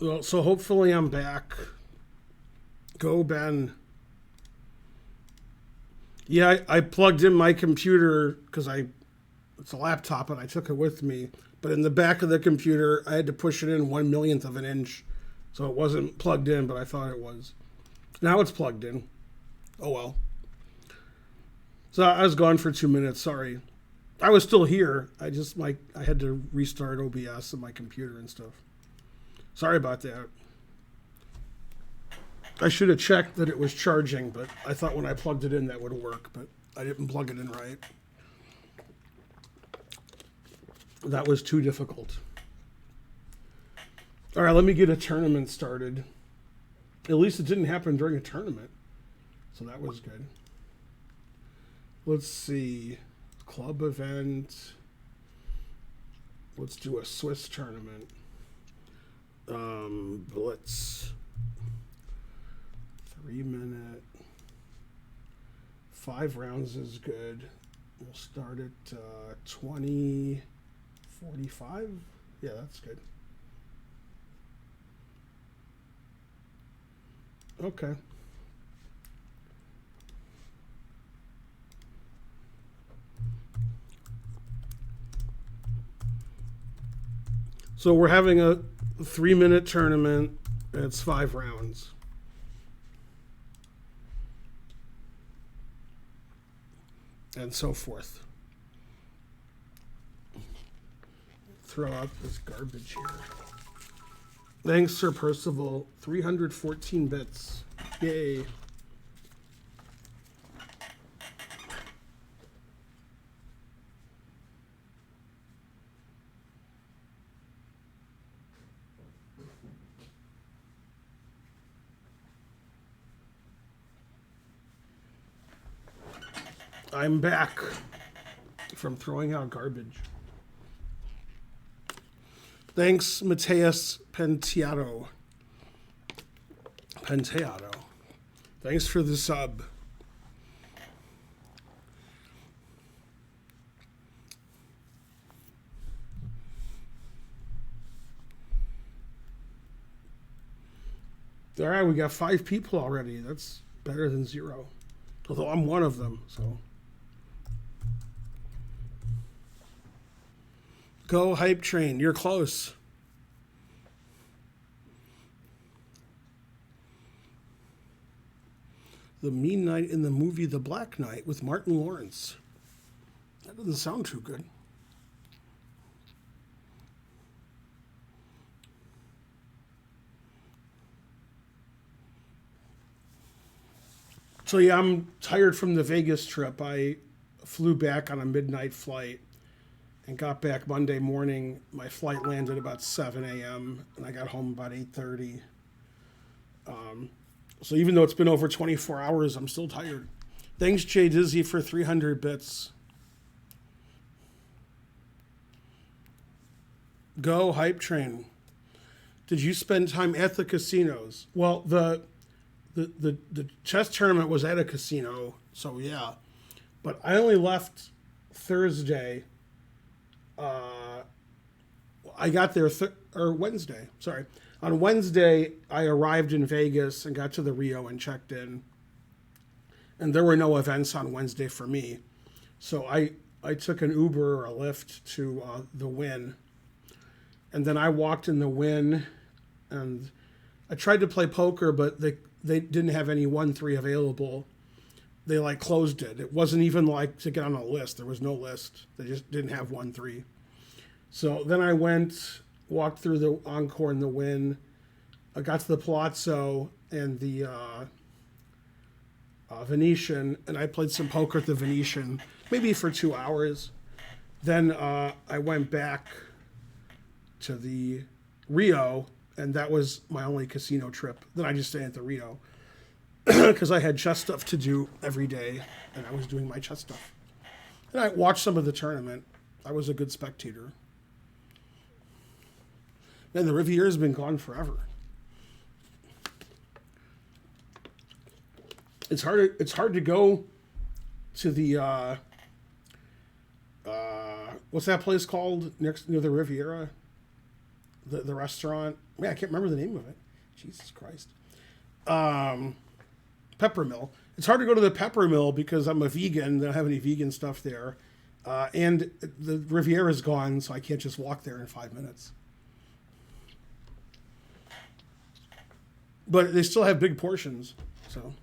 Well, so hopefully I'm back. Go, Ben. Yeah, I plugged in my computer because it's a laptop and I took it with me. But in the back of the computer, I had to push it in 1 millionth of an inch. So it wasn't plugged in, but I thought it was. Now it's plugged in. Oh well. So I was gone for 2 minutes. Sorry. I was still here. I had to restart OBS and my computer and stuff. Sorry about that. I should have checked that it was charging, but I thought when I plugged it in that would work, but I didn't plug it in right. That was too difficult. All right, let me get a tournament started. At least it didn't happen during a tournament, so that was good. Let's see. Club event. Let's do a Swiss tournament. Blitz. 3 minute. 5 rounds is good. We'll start at 20:45. Yeah, that's good. Okay. So we're having a 3 minute tournament. And it's 5 rounds. And so forth. Throw out this garbage here. Thanks, Sir Percival. 314 bits. Yay. I'm back from throwing out garbage. Thanks, Mateus Penteado. Thanks for the sub. All right, we got 5 people already. That's better than 0. Although I'm one of them, so. Go Hype Train. You're close. The Mean Knight in the movie The Black Knight with Martin Lawrence. That doesn't sound too good. So yeah, I'm tired from the Vegas trip. I flew back on a midnight flight and got back Monday morning. My flight landed about 7 a.m. and I got home about 8:30. So even though it's been over 24 hours, I'm still tired. Thanks, Jay Dizzy, for 300 bits. Go Hype Train. Did you spend time at the casinos? Well, the chess tournament was at a casino, so yeah. But I only left Thursday. I got there Wednesday. Sorry. On Wednesday, I arrived in Vegas and got to the Rio and checked in. And there were no events on Wednesday for me. So I took an Uber or a Lyft to the Wynn. And then I walked in the Wynn and I tried to play poker, but they didn't have any 1-3 available. They closed it. It wasn't even to get on a list. There was no list. They just didn't have 1-3. So then I walked through the Encore and the Wynn. I got to the Palazzo and the Venetian, and I played some poker at the Venetian, maybe for 2 hours. Then I went back to the Rio, and that was my only casino trip. Then I just stayed at the Rio because I had chess stuff to do every day, and I was doing my chess stuff. And I watched some of the tournament. I was a good spectator. Man, the Riviera's been gone forever. It's hard to go to the what's that place called near the Riviera? the restaurant. Man, I can't remember the name of it. Jesus Christ. Um, Peppermill. It's hard to go to the Peppermill because I'm a vegan. They don't have any vegan stuff there. And the Riviera's gone, so I can't just walk there in 5 minutes. But they still have big portions. So,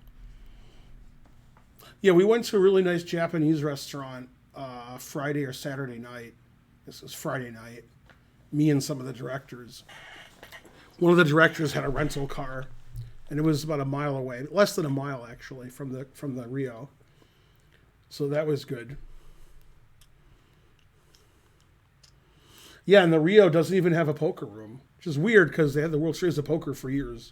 yeah, we went to a really nice Japanese restaurant Friday or Saturday night. This was Friday night. Me and some of the directors. One of the directors had a rental car, and it was about a mile away, less than a mile actually from the Rio. So that was good. Yeah, and the Rio doesn't even have a poker room, which is weird because they had the World Series of Poker for years.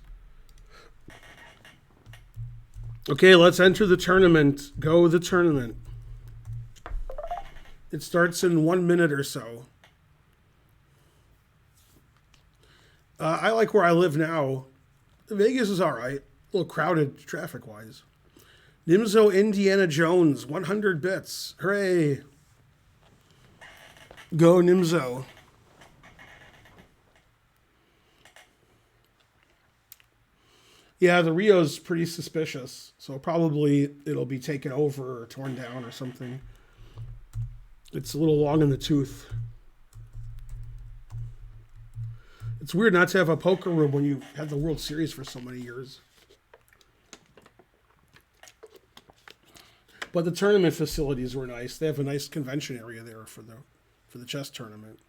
Okay, let's enter the tournament. Go the tournament. It starts in 1 minute or so. I like where I live now. Vegas is all right. A little crowded traffic-wise. Nimzo Indiana Jones, 100 bits. Hooray. Go Nimzo. Yeah, the Rio's pretty suspicious, so probably it'll be taken over or torn down or something. It's a little long in the tooth. It's weird not to have a poker room when you had the World Series for so many years. But the tournament facilities were nice. They have a nice convention area there for the chess tournament.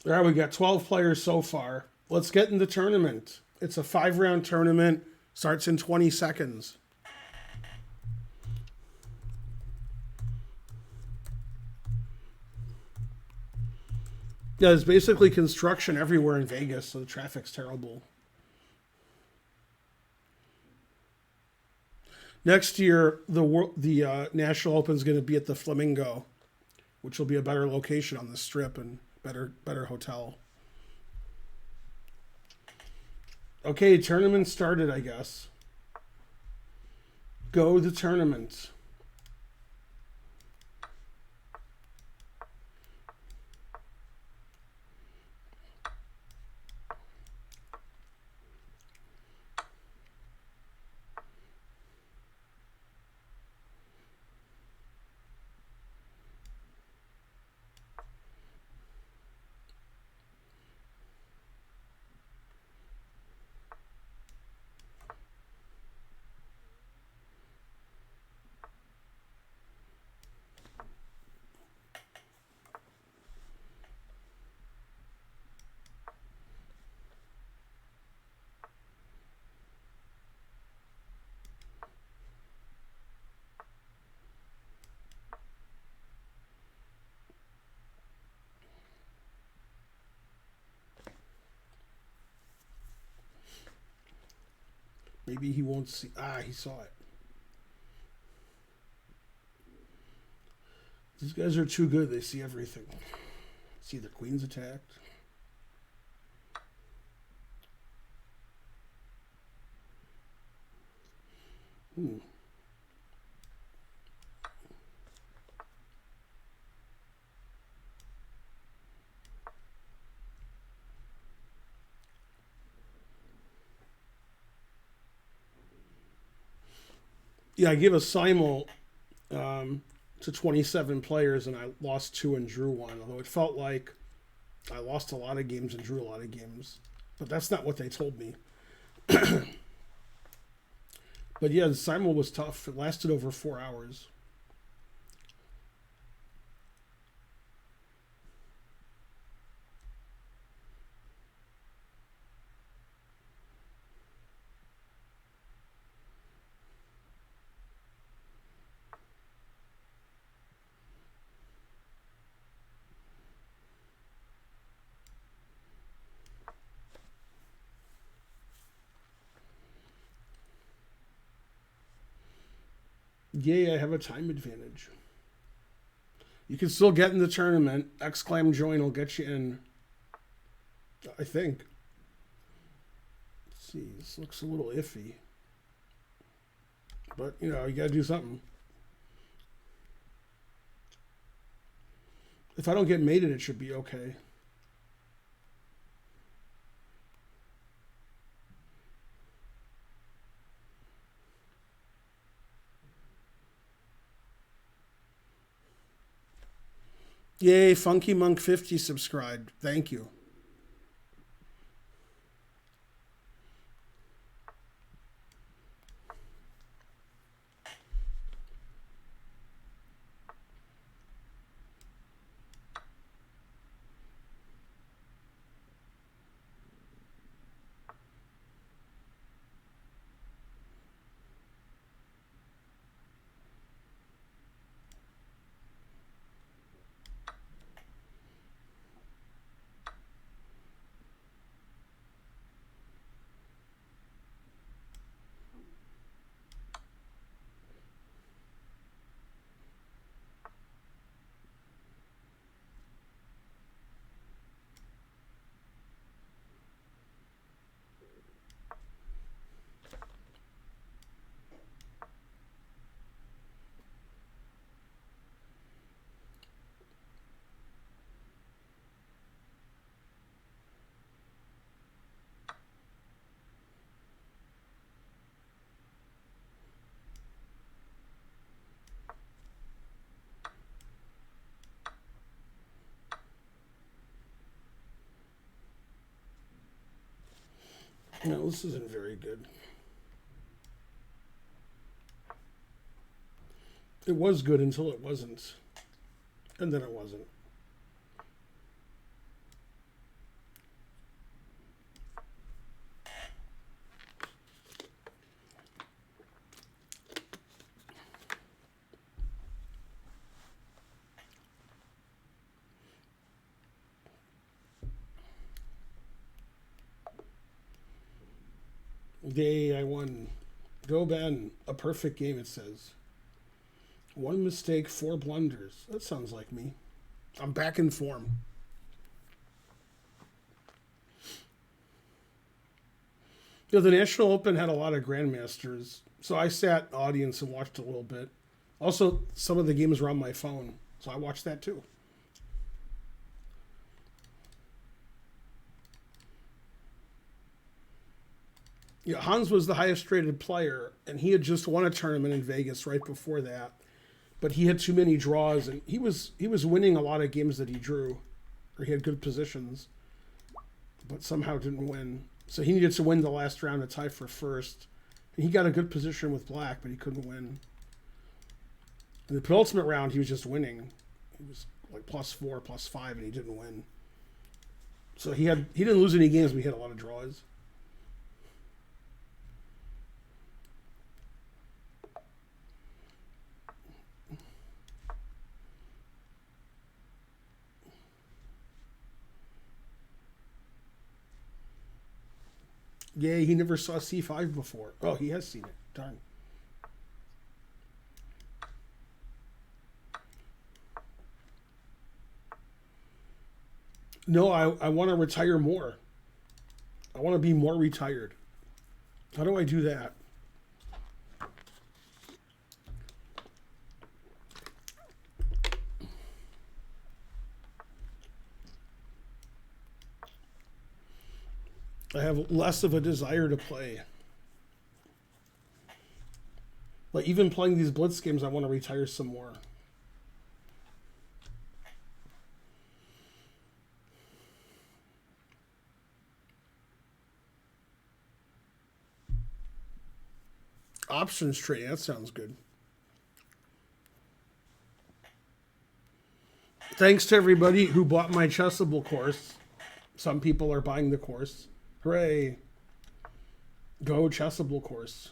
All right, we got 12 players so far. Let's get in the tournament. It's a 5-round tournament. Starts in 20 seconds. Yeah, there's basically construction everywhere in Vegas, so the traffic's terrible. Next year, the National Open is going to be at the Flamingo, which will be a better location on the Strip and better hotel. Okay, tournament started, I guess. Go the tournament. Maybe he won't see. He saw it. These guys are too good. They see everything. See the queen's attacked. Yeah, I gave a simul to 27 players, and I lost 2 and drew 1. Although it felt like I lost a lot of games and drew a lot of games, but that's not what they told me. But yeah, the simul was tough. It lasted over 4 hours. Yay, I have a time advantage. You can still get in the tournament. Exclaim join will get you in. I think. Let's see, this looks a little iffy. But, you know, you got to do something. If I don't get mated, it should be okay. Yay, Funky Monk 50 subscribed. Thank you. No, this isn't very good. It was good until it wasn't. And then it wasn't. Yay, I won. Go Ben. A perfect game, it says. One mistake, 4 blunders. That sounds like me. I'm back in form. You know, the National Open had a lot of grandmasters, so I sat in the audience and watched a little bit. Also, some of the games were on my phone, so I watched that too. Yeah, Hans was the highest rated player, and he had just won a tournament in Vegas right before that. But he had too many draws, and he was winning a lot of games that he drew, or he had good positions, but somehow didn't win. So he needed to win the last round to tie for first. And he got a good position with black, but he couldn't win. In the penultimate round, he was just winning. He was like +4, +5, and he didn't win. So he didn't lose any games, but he had a lot of draws. Yeah, he never saw C5 before. Oh, he has seen it. Darn. No, I want to retire more. I want to be more retired. How do I do that? I have less of a desire to play. Like, even playing these Blitz games, I want to retire some more. Options trading, that sounds good. Thanks to everybody who bought my Chessable course. Some people are buying the course. Hooray. Go Chessable course.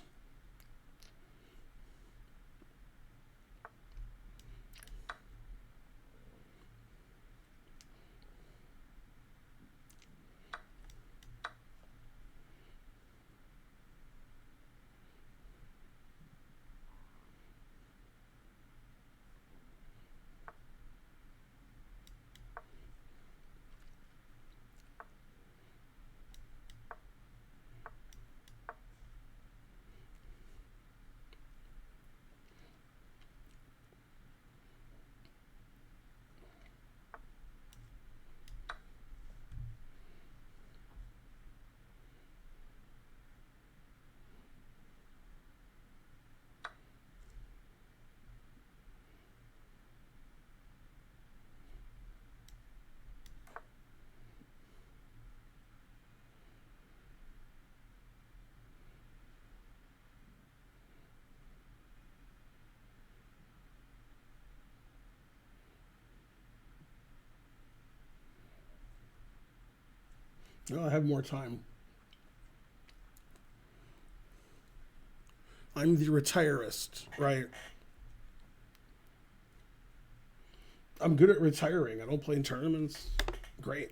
Well, I have more time. I'm the retirist, right? I'm good at retiring. I don't play in tournaments. Great.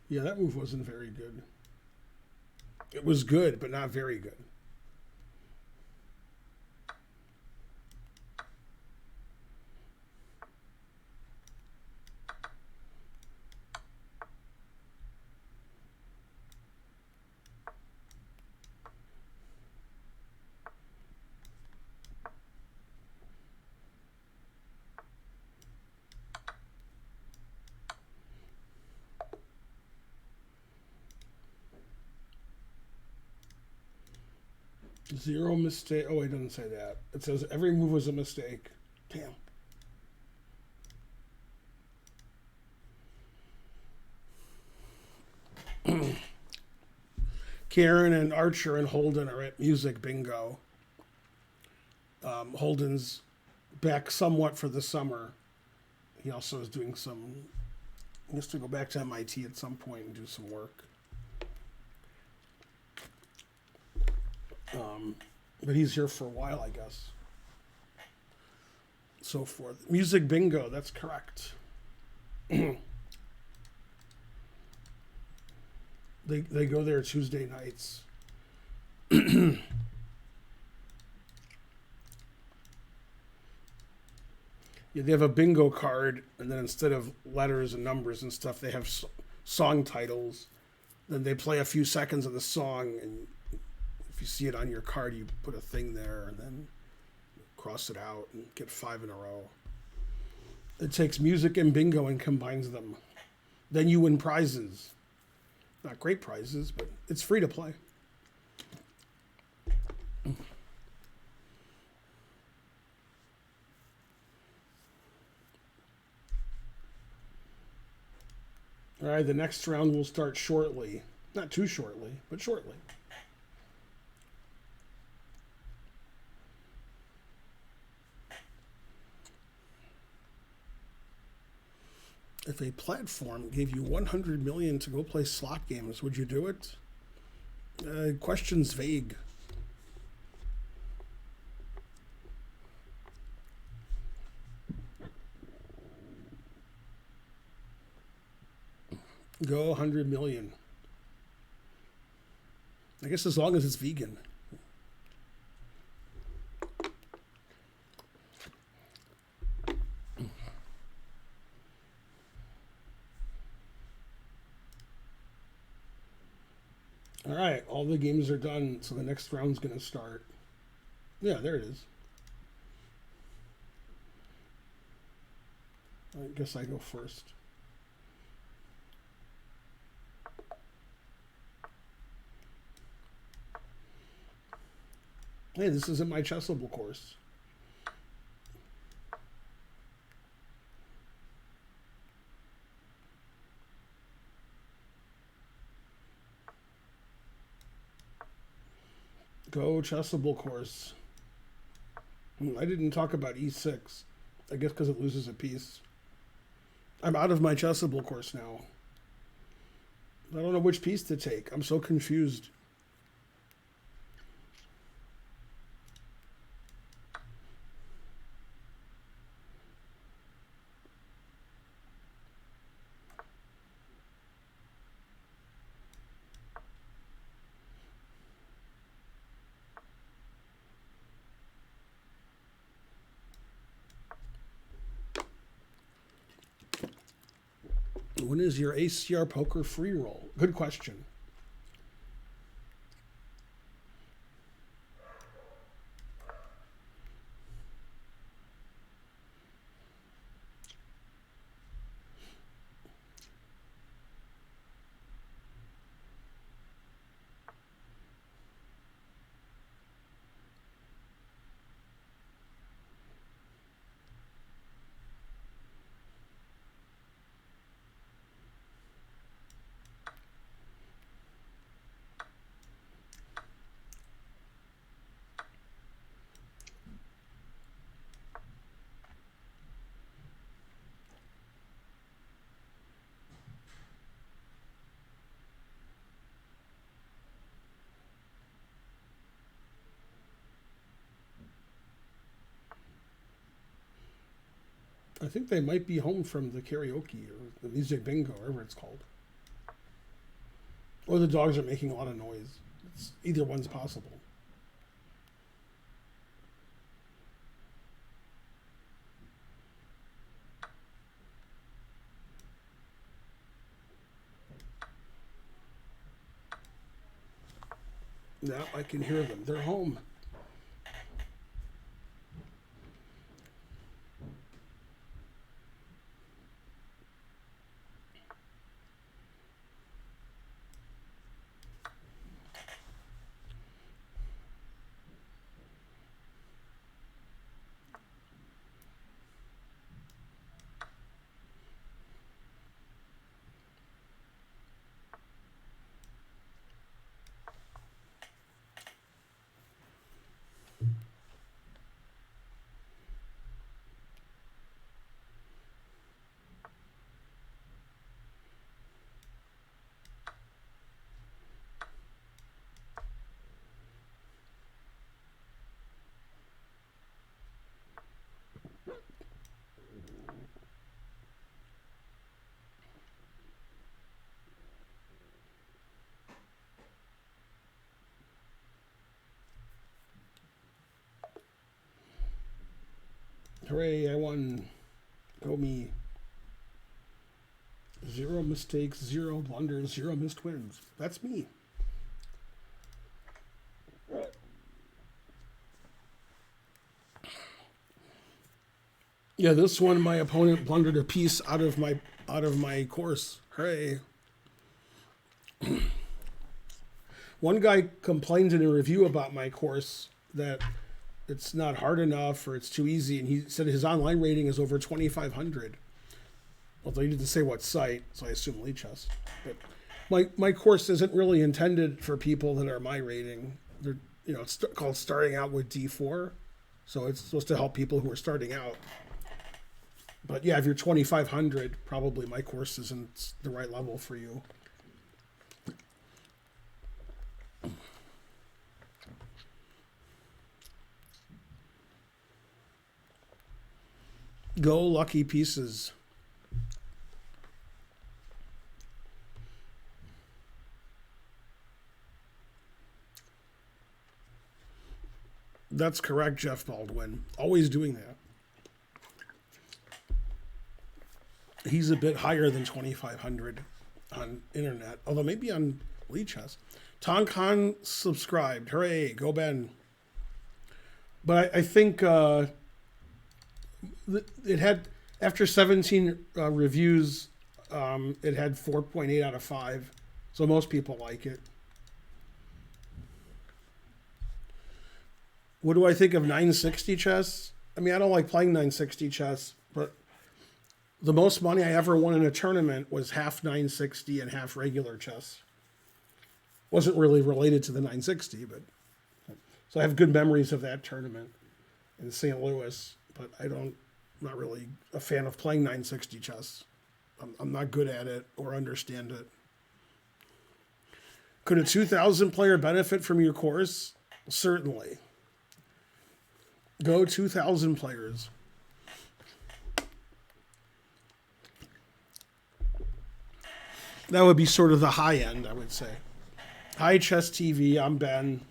Yeah, that move wasn't very good. It was good, but not very good. Zero mistake. Oh, it doesn't say that. It says every move was a mistake. Damn. Karen and Archer and Holden are at Music Bingo. Holden's back somewhat for the summer. He also is doing some. He has to go back to MIT at some point and do some work. But he's here for a while, I guess. So forth. Music Bingo, that's correct. They go there Tuesday nights. Yeah, they have a bingo card, and then instead of letters and numbers and stuff, they have song titles. Then they play a few seconds of the song, and if you see it on your card, you put a thing there, and then cross it out and get 5 in a row. It takes music and bingo and combines them. Then you win prizes. Not great prizes, but it's free to play. All right, the next round will start shortly. Not too shortly, but shortly. If a platform gave you 100 million to go play slot games, would you do it? Question's vague. Go 100 million. I guess as long as it's vegan. All right, all the games are done, so the next round's going to start. Yeah, there it is. I guess I go first. Hey, this isn't my Chessable course. Go Chessable course. I didn't talk about E6. I guess because it loses a piece. I'm out of my Chessable course now. I don't know which piece to take. I'm so confused. When is your ACR poker free roll? Good question. I think they might be home from the karaoke or the music bingo, whatever it's called. Or the dogs are making a lot of noise. Either one's possible. Now I can hear them. They're home. Hooray, I won. Go me. 0 mistakes, 0 blunders, 0 missed wins. That's me. Yeah, this one my opponent blundered a piece out of my course. Hooray. One guy complained in a review about my course that it's not hard enough or it's too easy, and he said his online rating is over 2,500. Although he didn't say what site, so I assume Lichess. But my course isn't really intended for people that are my rating. They're, it's called Starting Out with D4, so it's supposed to help people who are starting out. But yeah, if you're 2,500, probably my course isn't the right level for you. Go lucky pieces. That's correct, Jeff Baldwin. Always doing that. He's a bit higher than 2,500 on internet, although maybe on Lichess. Tonkan subscribed. Hooray, go Ben. But I think it had, after 17 reviews, it had 4.8 out of 5. So most people like it. What do I think of 960 chess? I mean, I don't like playing 960 chess, but the most money I ever won in a tournament was half 960 and half regular chess. Wasn't really related to the 960, but so I have good memories of that tournament in St. Louis, but I'm not really a fan of playing 960 chess. I'm not good at it or understand it. Could a 2,000 player benefit from your course? Certainly. Go 2,000 players. That would be sort of the high end, I would say. Hi, Chess TV. I'm Ben.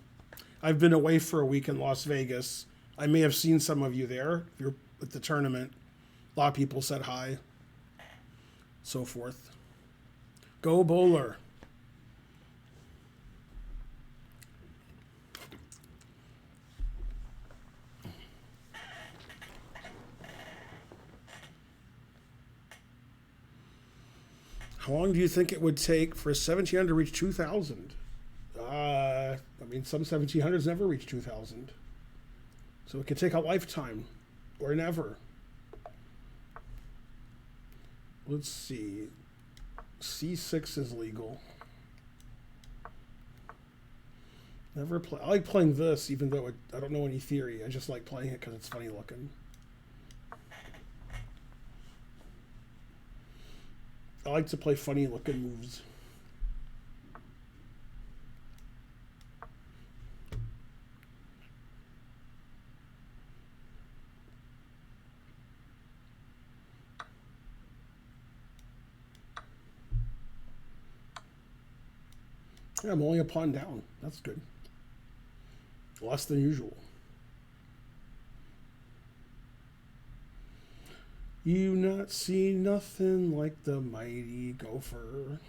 I've been away for a week in Las Vegas. I may have seen some of you there. If you're at the tournament, a lot of people said hi. So forth. Go Bowler. How long do you think it would take for a 1700 to reach 2000? I mean, some 1700s never reach 2000. So it could take a lifetime or never. Let's see. C6 is legal. Never play. I like playing this, even though I don't know any theory. I just like playing it because it's funny looking. I like to play funny looking moves. Yeah, I'm only a pawn down. That's good. Less than usual. You not see nothing like the mighty gopher.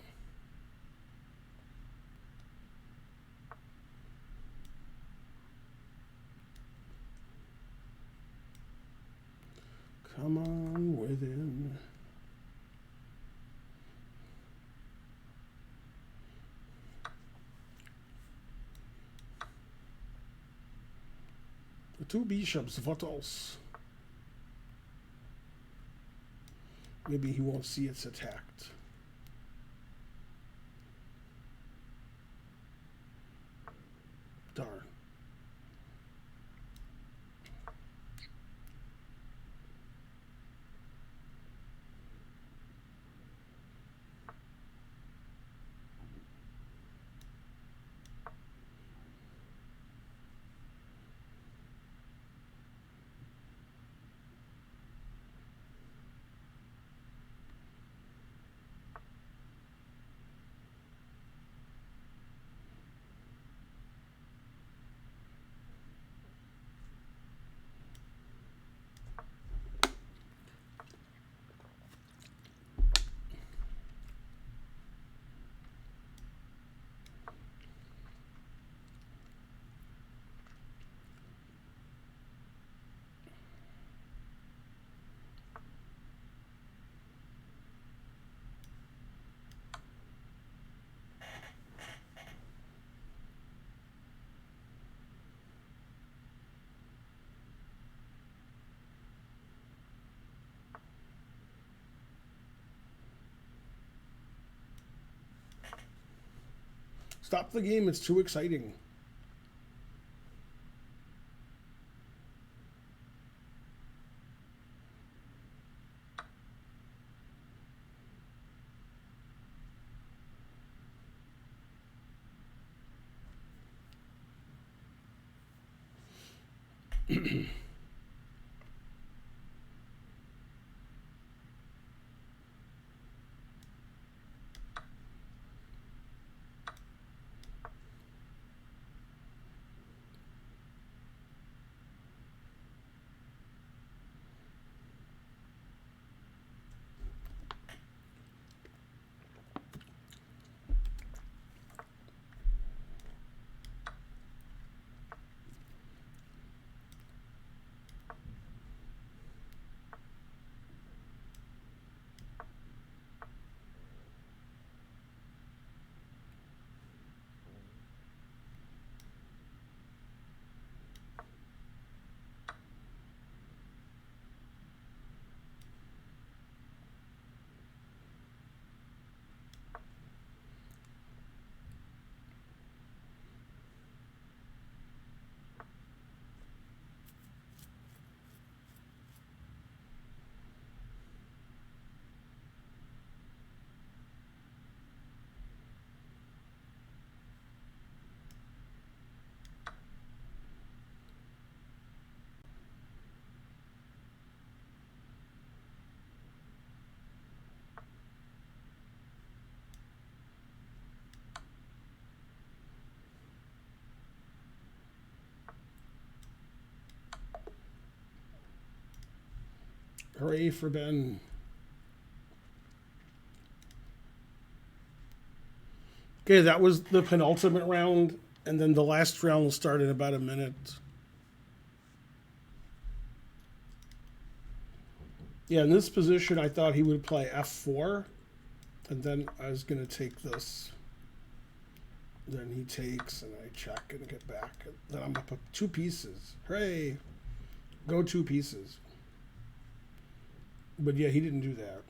Come on within. The two bishops, what else? Maybe he won't see it's attacked. Darn. Stop the game, it's too exciting. Hooray for Ben. Okay, that was the penultimate round, and then the last round will start in about a minute. Yeah, in this position, I thought he would play f4, and then I was going to take this. Then he takes, and I check and get back. And then I'm up 2 pieces. Hooray! Go 2 pieces. But yeah, he didn't do that.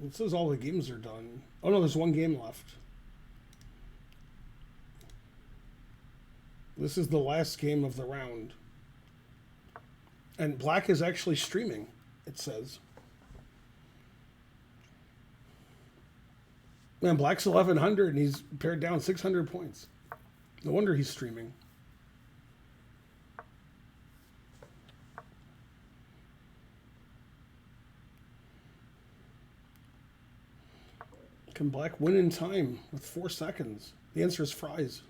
It says all the games are done. Oh no, there's 1 game left. This is the last game of the round. And Black is actually streaming, it says. Man, Black's 1100 and he's pared down 600 points. No wonder he's streaming. Can Black win in time with 4 seconds? The answer is fries.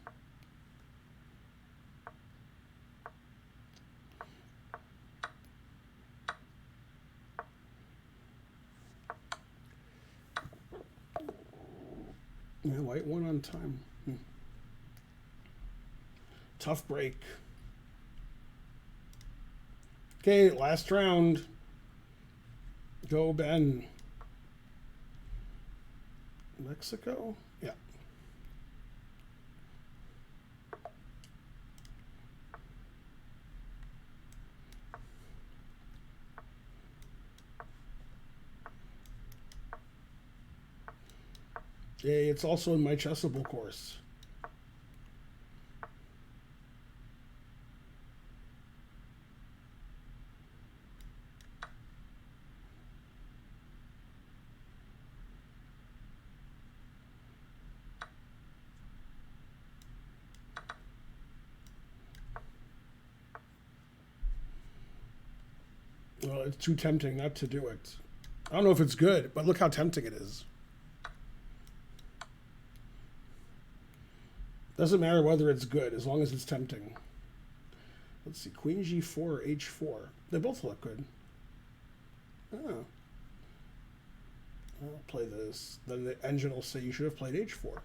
Yeah, White won on time. Tough break. Okay, last round. Go, Ben. Mexico? Yeah. Yay, it's also in my Chessable course. Well, it's too tempting not to do it. I don't know if it's good, but look how tempting it is. Doesn't matter whether it's good, as long as it's tempting. Let's see, Queen G4 or H4. They both look good. Oh. I'll play this. Then the engine will say you should have played H4.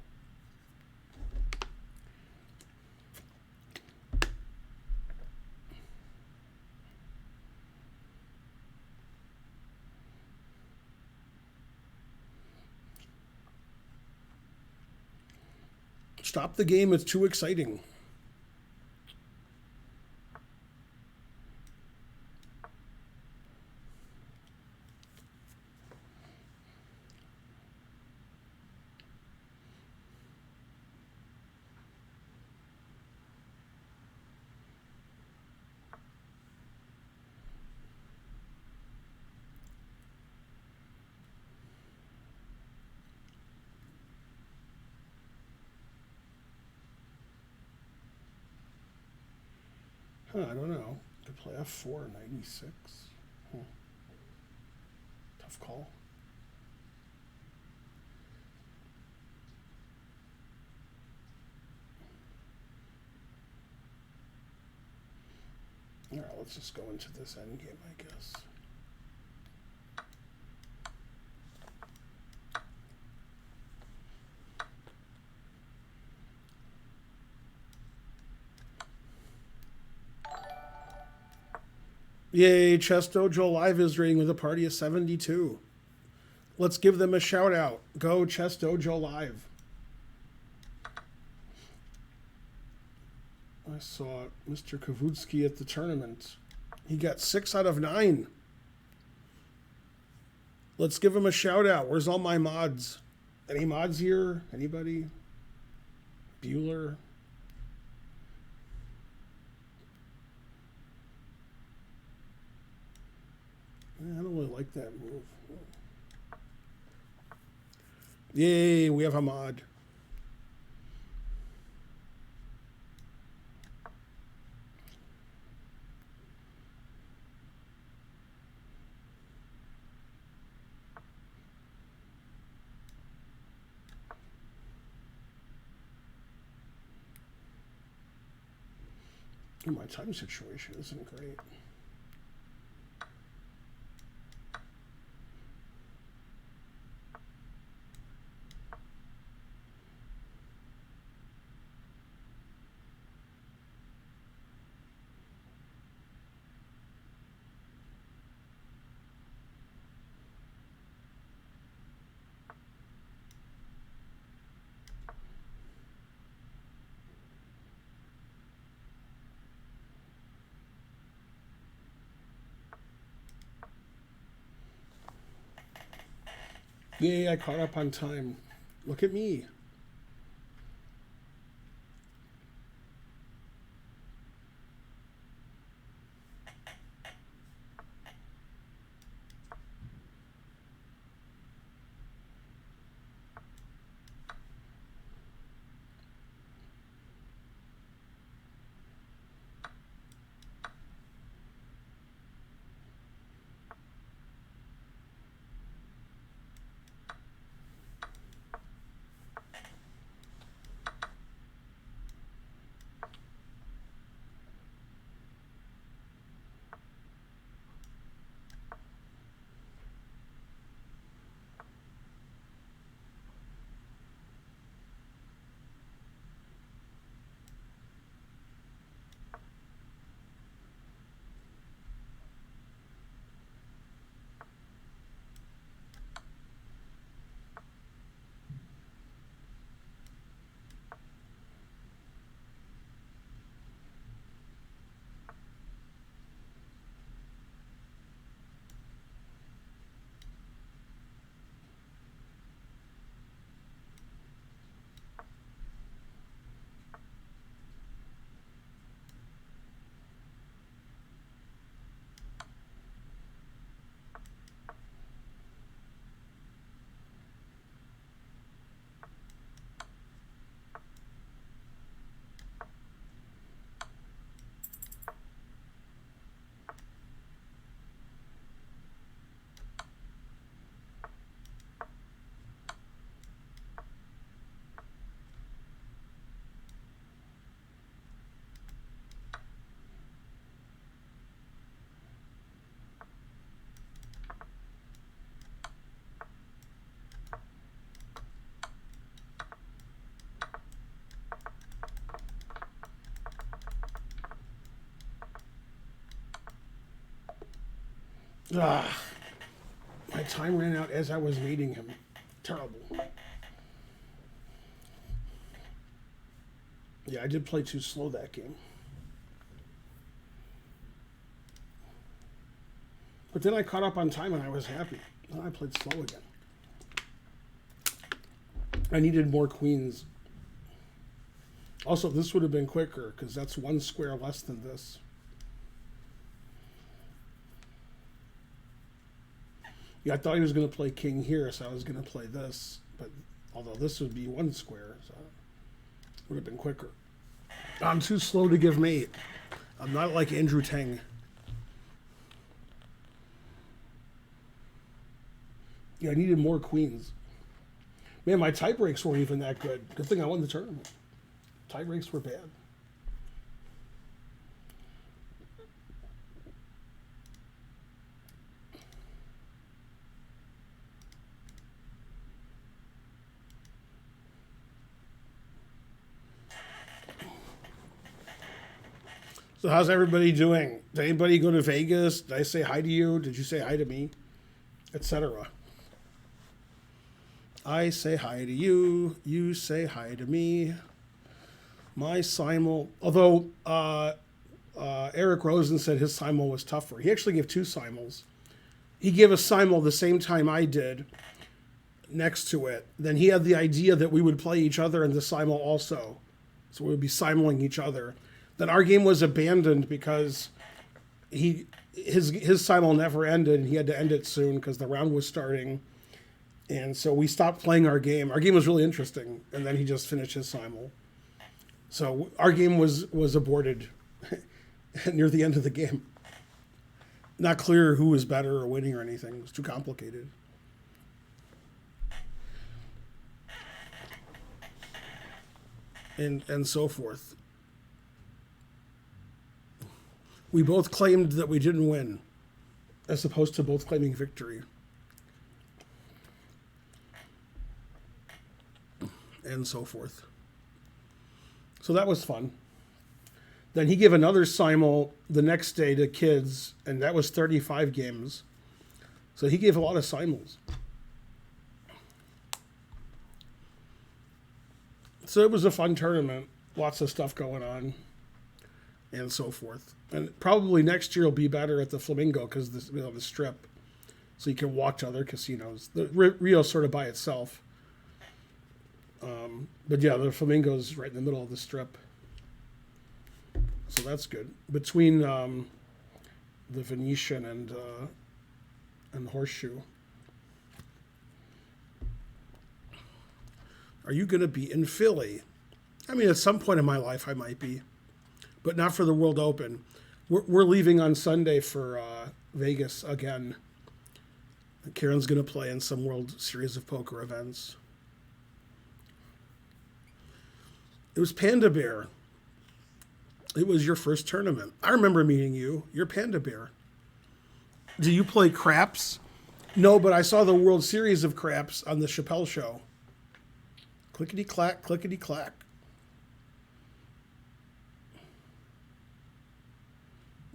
Stop the game, it's too exciting. Huh, I don't know. To play F4 96. Tough call. All right, let's just go into this endgame, I guess. Yay, Chess Dojo Live is rating with a party of 72. Let's give them a shout out. Go Chess Dojo Live. I saw Mr. Kavutsky at the tournament. He got 6 out of 9. Let's give him a shout out. Where's all my mods? Any mods here? Anybody? Bueller? I don't really like that move. Yay, we have a mod. My time situation isn't great. Yay, I caught up on time. Look at me. Ah, my time ran out as I was meeting him. Terrible. Yeah, I did play too slow that game. But then I caught up on time and I was happy. Then I played slow again. I needed more queens. Also, this would have been quicker because that's one square less than this. Yeah, I thought he was going to play king here, so I was going to play this. But although this would be one square, so it would have been quicker. I'm too slow to give mate. I'm not like Andrew Tang. Yeah, I needed more queens. Man, my tie breaks weren't even that good. Good thing I won the tournament. Tie breaks were bad. So how's everybody doing? Did anybody go to Vegas? Did I say hi to you? Did you say hi to me? Etc. I say hi to you. You say hi to me. My simul, although Eric Rosen said his simul was tougher. He actually gave two simuls. He gave a simul the same time I did next to it. Then he had the idea that we would play each other in the simul also. So we would be simuling each other. Then our game was abandoned because his simul never ended and he had to end it soon because the round was starting. And so we stopped playing our game. Our game was really interesting, and then he just finished his simul. So our game was aborted near the end of the game. Not clear who was better or winning or anything. It was too complicated. And so forth. We both claimed that we didn't win, as opposed to both claiming victory. And so forth. So that was fun. Then he gave another simul the next day to kids, and that was 35 games. So he gave a lot of simuls. So it was a fun tournament. Lots of stuff going on. And so forth. And probably next year will be better at the Flamingo because the strip. So you can walk to other casinos. The Rio's sort of by itself. But yeah, the Flamingo's right in the middle of the strip. So that's good. Between the Venetian and the Horseshoe. Are you going to be in Philly? I mean, at some point in my life, I might be. But not for the World Open. We're leaving on Sunday for Vegas again. Karen's going to play in some World Series of Poker events. It was Panda Bear. It was your first tournament. I remember meeting you. You're Panda Bear. Do you play craps? No, but I saw the World Series of Craps on the Chappelle Show. Clickety-clack, clickety-clack.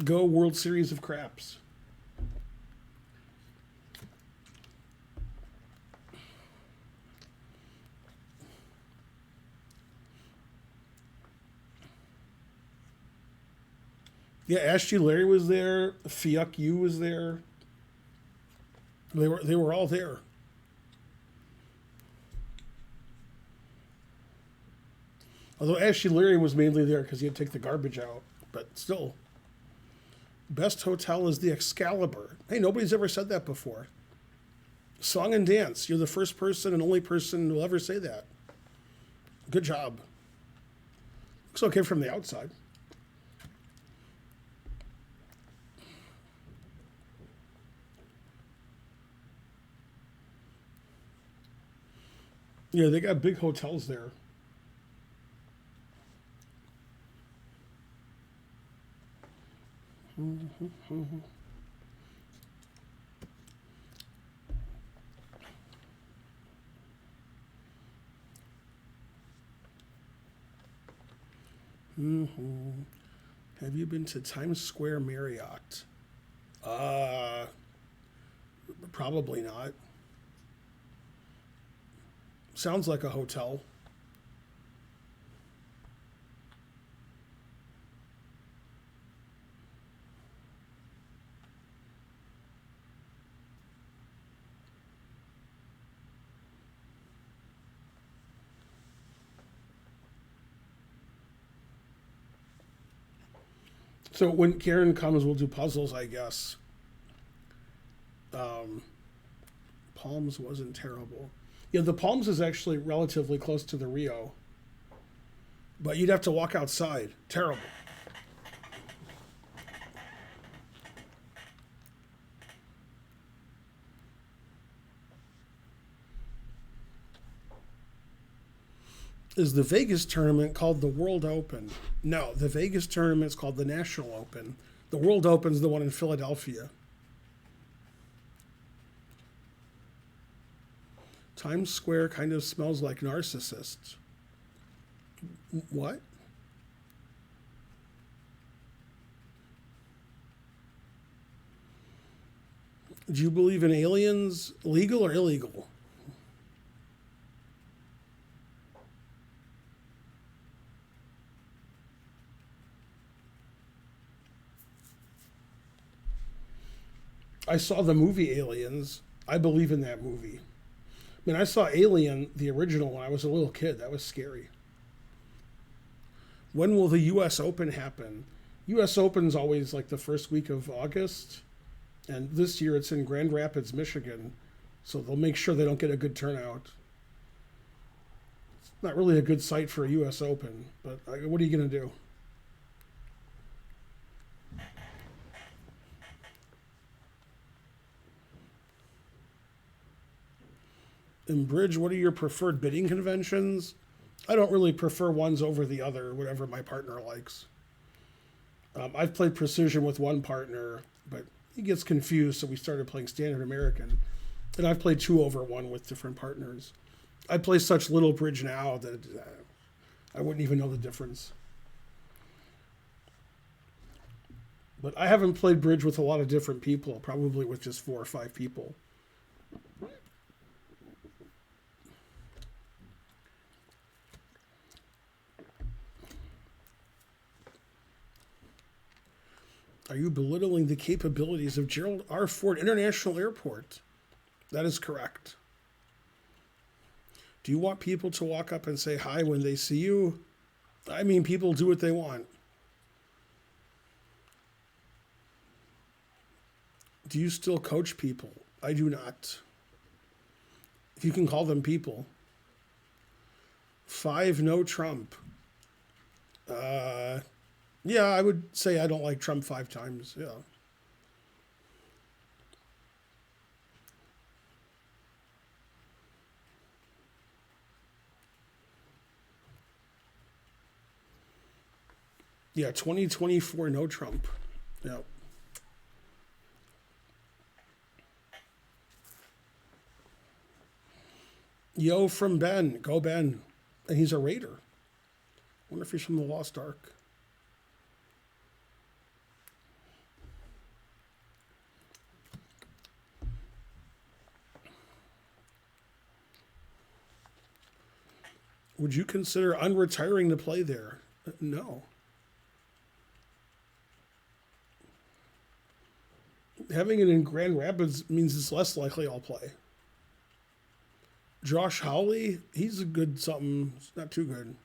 Go World Series of Craps. Yeah, Ashley Larry was there. Fiuk Yu was there. They were all there. Although Ashley Larry was mainly there because he had to take the garbage out. But still. Best hotel is the Excalibur. Hey, nobody's ever said that before. Song and dance. You're the first person and only person who will ever say that. Good job. Looks okay from the outside. Yeah, they got big hotels there. Have you been to Times Square Marriott? Probably not. Sounds like a hotel. So when Karen comes, we'll do puzzles, I guess. Palms wasn't terrible. Yeah, the Palms is actually relatively close to the Rio. But you'd have to walk outside. Terrible. Is the Vegas tournament called the World Open? No, the Vegas tournament is called the National Open. The World Open is the one in Philadelphia. Times Square kind of smells like narcissists. What? Do you believe in aliens, legal or illegal? I saw the movie Aliens. I believe in that movie. I mean, I saw Alien, the original, when I was a little kid. That was scary. When will the U.S. Open happen? U.S. Open's always like the first week of August. And this year it's in Grand Rapids, Michigan. So they'll make sure they don't get a good turnout. It's not really a good site for a U.S. Open. But what are you going to do? In bridge, what are your preferred bidding conventions? I don't really prefer ones over the other, whatever my partner likes. I've played Precision with one partner, but he gets confused, so we started playing Standard American. And I've played 2-over-1 with different partners. I play such little bridge now that I wouldn't even know the difference. But I haven't played bridge with a lot of different people, probably with just 4 or 5 people. Are you belittling the capabilities of Gerald R. Ford International Airport? That is correct. Do you want people to walk up and say hi when they see you? I mean, people do what they want. Do you still coach people? I do not. If you can call them people. 5, no Trump. Yeah, I would say I don't like Trump 5 times. Yeah. Yeah, 2024, no Trump. Yeah. Yo from Ben. Go Ben. And he's a Raider. Wonder if he's from the Lost Ark. Would you consider unretiring to play there? No. Having it in Grand Rapids means it's less likely I'll play. Josh Hawley, he's a good something. It's not too good.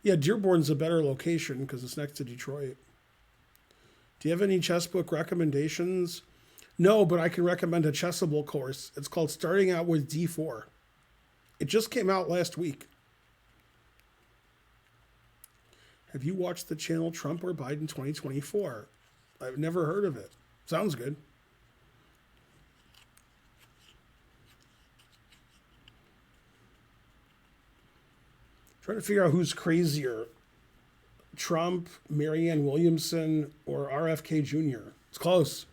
Yeah, Dearborn's a better location because it's next to Detroit. Do you have any chess book recommendations? No, but I can recommend a Chessable course. It's called Starting Out with D4. It just came out last week. Have you watched the channel Trump or Biden 2024? I've never heard of it. Sounds good. Trying to figure out who's crazier, Trump, Marianne Williamson, or RFK Jr. It's close.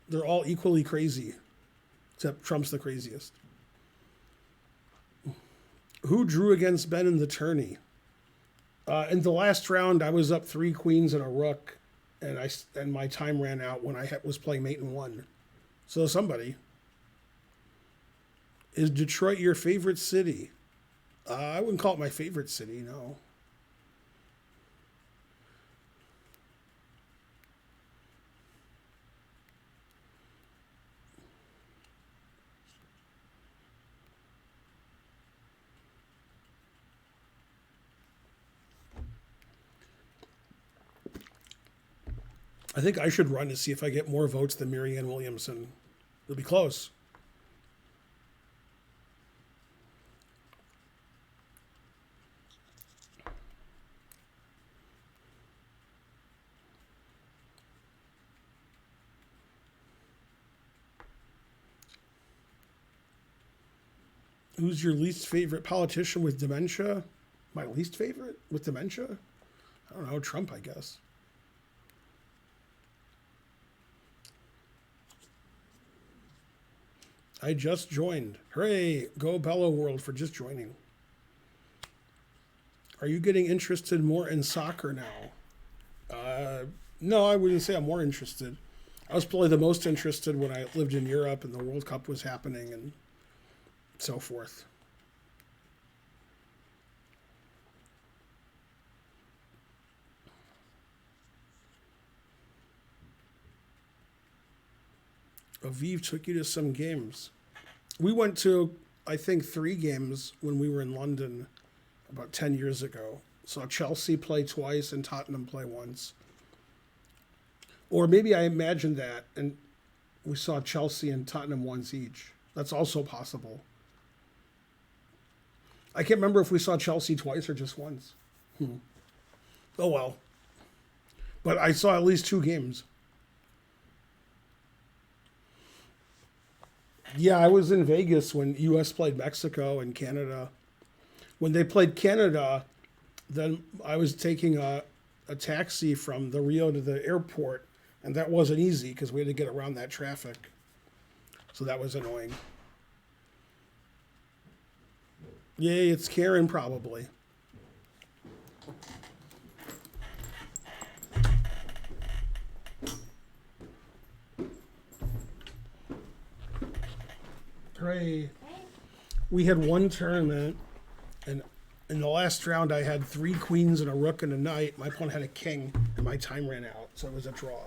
They're all equally crazy, except Trump's the craziest. Who drew against Ben in the tourney? In the last round, I was up 3 queens and a rook, and my time ran out when I was playing mate and 1. So somebody. Is Detroit your favorite city? I wouldn't call it my favorite city, no. I think I should run to see if I get more votes than Marianne Williamson. It'll be close. Who's your least favorite politician with dementia? My least favorite with dementia? I don't know, Trump, I guess. I just joined. Hooray! Go Bello World for just joining. Are you getting interested more in soccer now? No, I wouldn't say I'm more interested. I was probably the most interested when I lived in Europe and the World Cup was happening and so forth. Aviv took you to some games. We went to, I think, 3 games when we were in London about 10 years ago. Saw Chelsea play twice and Tottenham play once. Or maybe I imagined that and we saw Chelsea and Tottenham once each. That's also possible. I can't remember if we saw Chelsea twice or just once. Oh well. But I saw at least 2 games. Yeah, I was in Vegas when U.S. played Mexico and Canada. When they played Canada, Then I was taking a taxi from the Rio to the airport, and that wasn't easy because we had to get around that traffic. So that was annoying. Yay, it's Karen probably. Hooray. We had one tournament, and in the last round I had 3 queens and a rook and a knight. My opponent had a king, and my time ran out, so it was a draw.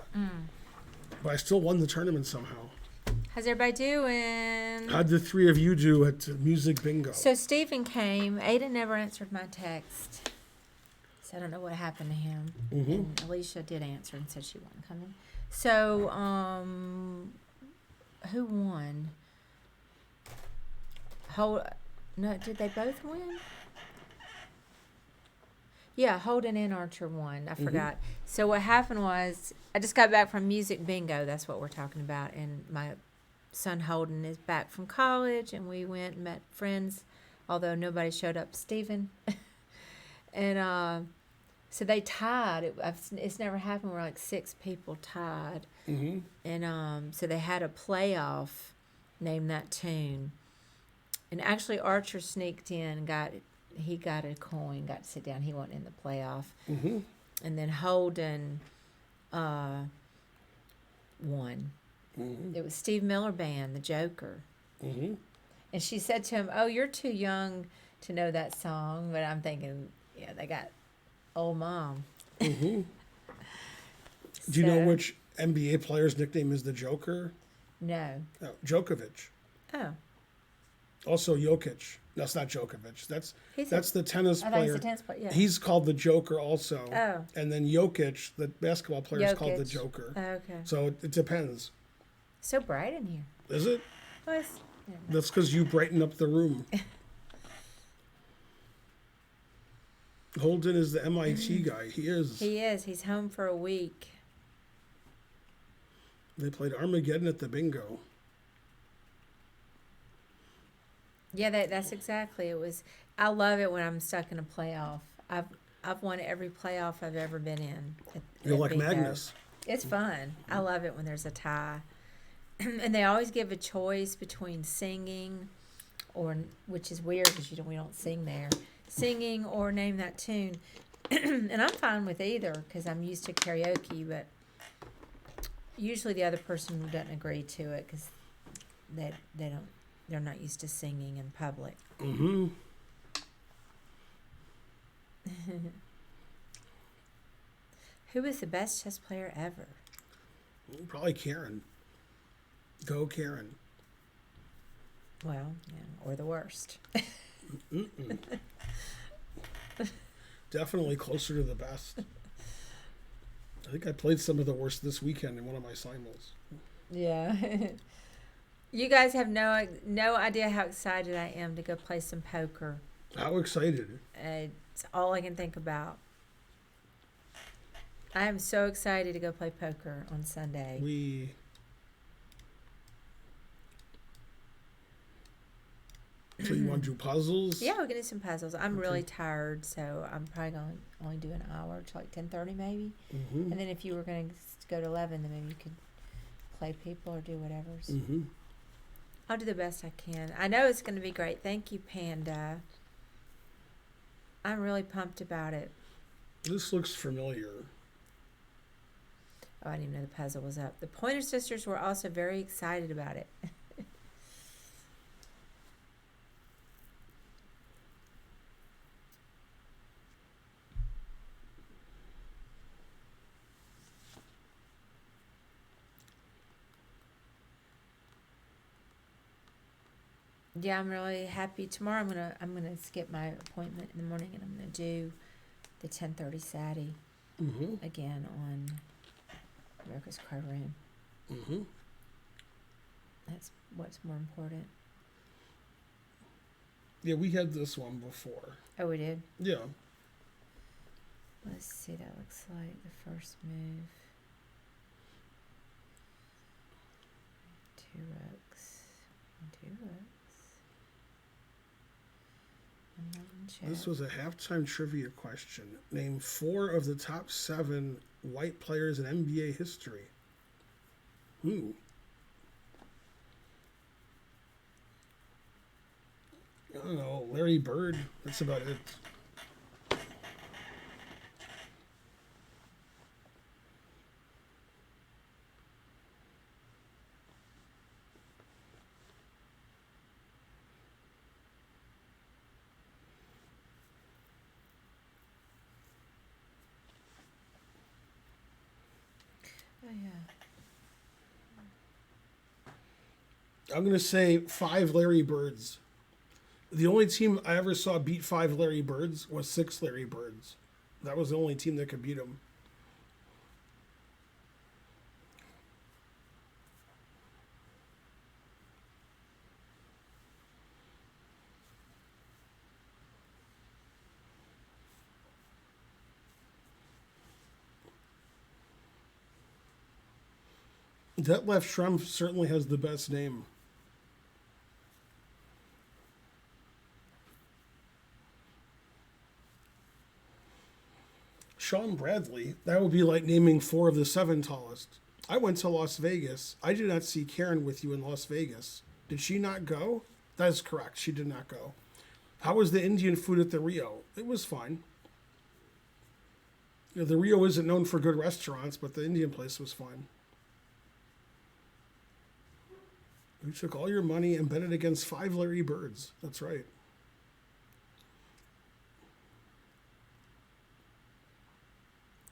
But I still won the tournament somehow. How's everybody doing? How'd the 3 of you do at Music Bingo? So Stephen came. Ada never answered my text. So I don't know what happened to him. And Alicia did answer and said she wasn't coming. So, who won? No, did they both win? Yeah, Holden and Archer won. I forgot. So what happened was, I just got back from Music Bingo. That's what we're talking about. And my son Holden is back from college, and we went and met friends, although nobody showed up. Stephen. And so they tied. It's never happened where like 6 people tied. And so they had a playoff named that tune. And actually Archer sneaked in and he got a coin, got to sit down. He wasn't in the playoff. And then Holden won. It was Steve Miller Band, the Joker. And she said to him, "Oh, you're too young to know that song." But I'm thinking, yeah, they got old mom. Do you know which NBA player's nickname is the Joker? No. No, Djokovic. Oh. Also Jokic. No, it's not Djokovic. That's the tennis I thought player. he's a tennis player. Yeah. He's called the Joker also. Oh. And then Jokic, the basketball player, is called the Jokic. Joker. Oh, okay. So it depends. So bright in here. Is it? Well, That's because you brighten up the room. Holden is the MIT guy. He is. he is. He's home for a week. They played Armageddon at the bingo. Yeah, that's exactly. It was. I love it when I'm stuck in a playoff. I've won every playoff I've ever been in. You're at like bingo. Magnus. It's fun. I love it when there's a tie, and they always give a choice between singing, which is weird because we don't sing there, singing or name that tune, and I'm fine with either because I'm used to karaoke, but usually the other person doesn't agree to it because they're not used to singing in public. Who is the best chess player ever? Probably Karen. Go Karen. Well, yeah, or the worst. Definitely closer to the best. I think I played some of the worst this weekend in one of my simul's. Yeah. You guys have no idea how excited I am to go play some poker. How excited? It's all I can think about. I am so excited to go play poker on Sunday. So you want to do puzzles? Yeah, we're gonna do some puzzles. I'm really tired, so I'm probably going to only do an hour to like 10:30 maybe. And then if you were going to go to 11, then maybe you could play people or do whatever. I'll do the best I can. I know it's going to be great. Thank you, Panda. I'm really pumped about it. This looks familiar. Oh, I didn't even know the puzzle was up. The Pointer Sisters were also very excited about it. Yeah, I'm really happy. Tomorrow I'm gonna skip my appointment in the morning and I'm gonna do the 10:30 Saturday again on America's Card Room. That's what's more important. Yeah, we had this one before. Oh, we did? Yeah. Let's see, that looks like the first move. 2 rooks. 2 rooks. check. This was a halftime trivia question. Name 4 of the top 7 white players in NBA history. Ooh. I don't know. Larry Bird. That's about it. Oh yeah. I'm going to say 5 Larry Birds. The only team I ever saw beat 5 Larry Birds was 6 Larry Birds. That was the only team that could beat him. Detlef Schrempf certainly has the best name. Sean Bradley. That would be like naming 4 of the 7 tallest. I went to Las Vegas. I did not see Karen with you in Las Vegas. Did she not go? That is correct. She did not go. How was the Indian food at the Rio? It was fine. You know, the Rio isn't known for good restaurants, but the Indian place was fine. You took all your money and bet it against 5 Larry Birds. That's right.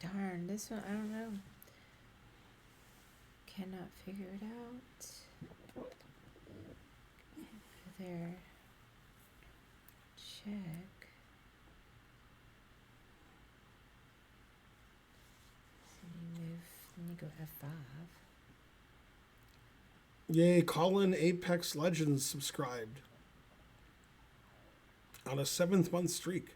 Darn, this one I don't know. Cannot figure it out. There. Check. So you move, then you go F5. Yay, Colin Apex Legends subscribed. On a 7th-month streak.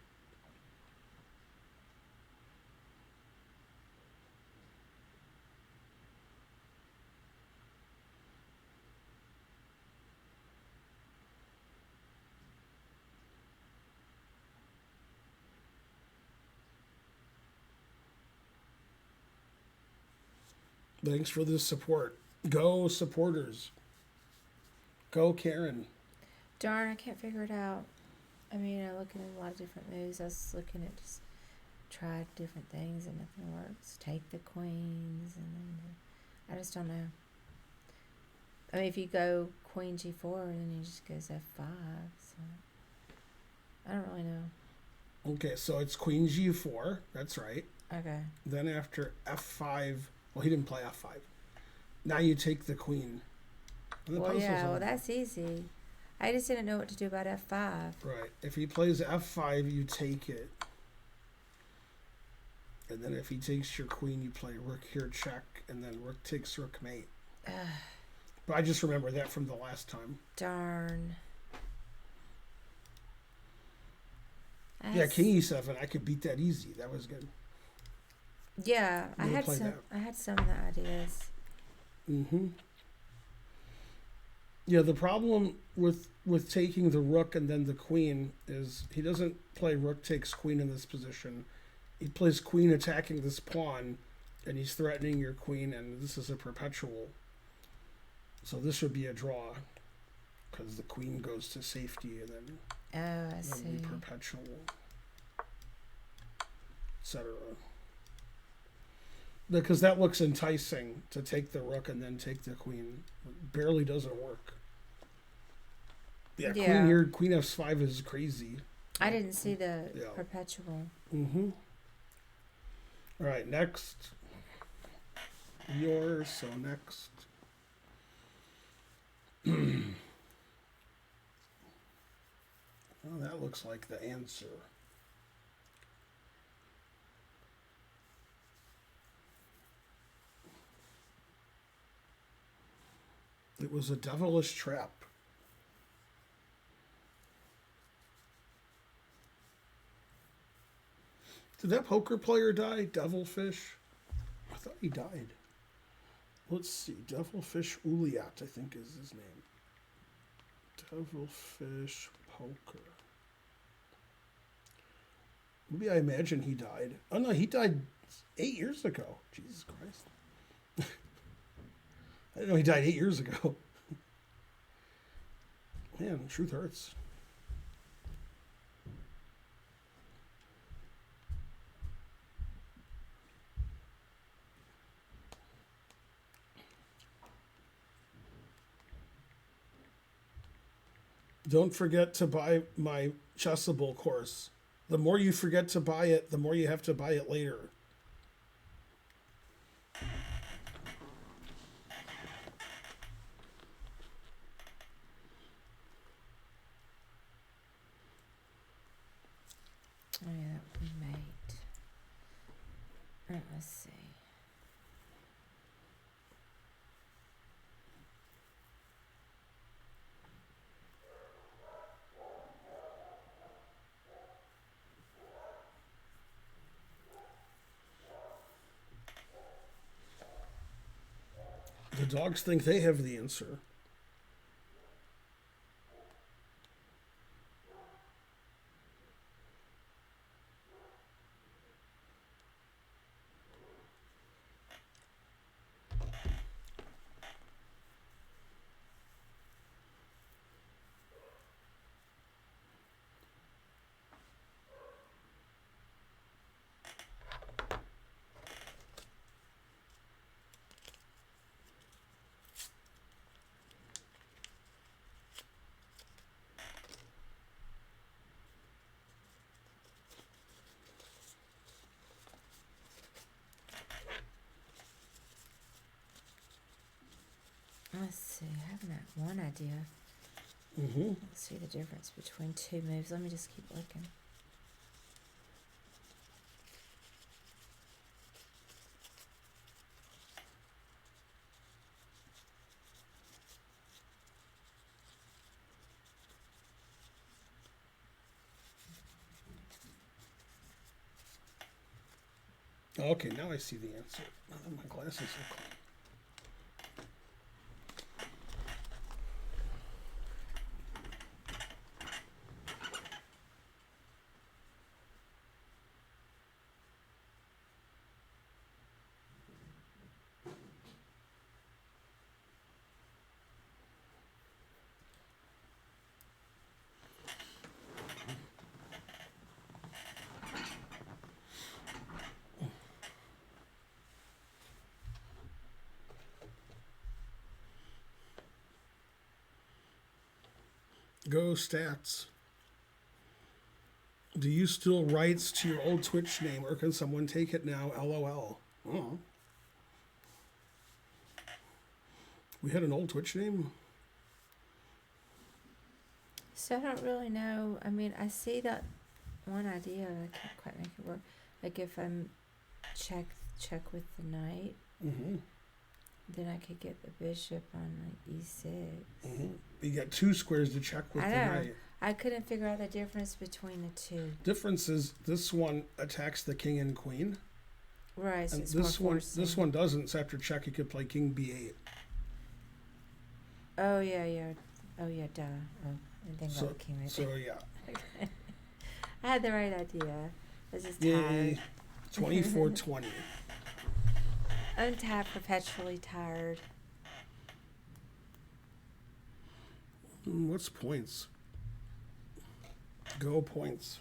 Thanks for the support. Go supporters. Go Karen. Darn, I can't figure it out. I mean, I look at a lot of different moves. I was looking at just try different things and nothing works. Take the queens and then I just don't know. I mean, if you go queen g4, then you just goes f5. So I don't really know. Okay, so it's queen g4. That's right. Okay. Then after f5, well, he didn't play f5. Now you take the queen. And the Well, puzzle's yeah, well, on. that's easy. I just didn't know what to do about f5. Right. If he plays f5, you take it. And then if he takes your queen, you play rook here, check, and then rook takes rook mate. But I just remember that from the last time. Darn. Yeah, king e7. I could beat that easy. That was good. Yeah, I Never had played some. that. I had some of the ideas. Mm-hmm. Yeah, the problem with taking the rook and then the queen is he doesn't play rook takes queen in this position. He plays queen attacking this pawn, and he's threatening your queen, and this is a perpetual. So this would be a draw, because the queen goes to safety, and then Oh, I that see. would be perpetual, etc. Because that looks enticing to take the rook and then take the queen. It barely doesn't work. Yeah, Yeah. queen here, queen f5 is crazy. I didn't see the Yeah. perpetual. Mm-hmm. All right, next. Yours, so next. Well, that looks like the answer. It was a devilish trap. Did that poker player die? Devilfish? I thought he died. Let's see. Devilfish Uliat, I think is his name. Devilfish Poker. Maybe I imagine he died. Oh no, he died 8 years ago. Jesus Christ. I didn't know he died 8 years ago. Man, truth hurts. Don't forget to buy my Chessable course. The more you forget to buy it, the more you have to buy it later. Oh yeah, that would be mate. Let's see. The dogs think they have the answer. Let's see. I have that one idea. Mm-hmm. Let's see the difference between two moves. Let me just keep looking. Okay, now I see the answer. Oh, my glasses are cool. Go stats. Do you still rights to your old Twitch name, or can someone take it now? LOL. Oh. We had an old Twitch name. So I don't really know. I mean, I see that one idea. I can't quite make it work. Like if I'm check with the knight, Mm-hmm. then I could get the bishop on like e6. Mm-hmm. You got two squares to check with I the know. knight. I couldn't figure out the difference between the two. Difference is this one attacks the king and queen, Right. So and it's this more one forcing. one doesn't. So after check, you could play king b8. Oh yeah, yeah. Oh yeah, duh. Oh, I didn't think So about the king right so yeah, there. I had the right idea. I was just yay, tired. 24-20. I'm tired, perpetually tired. What's points? Go points.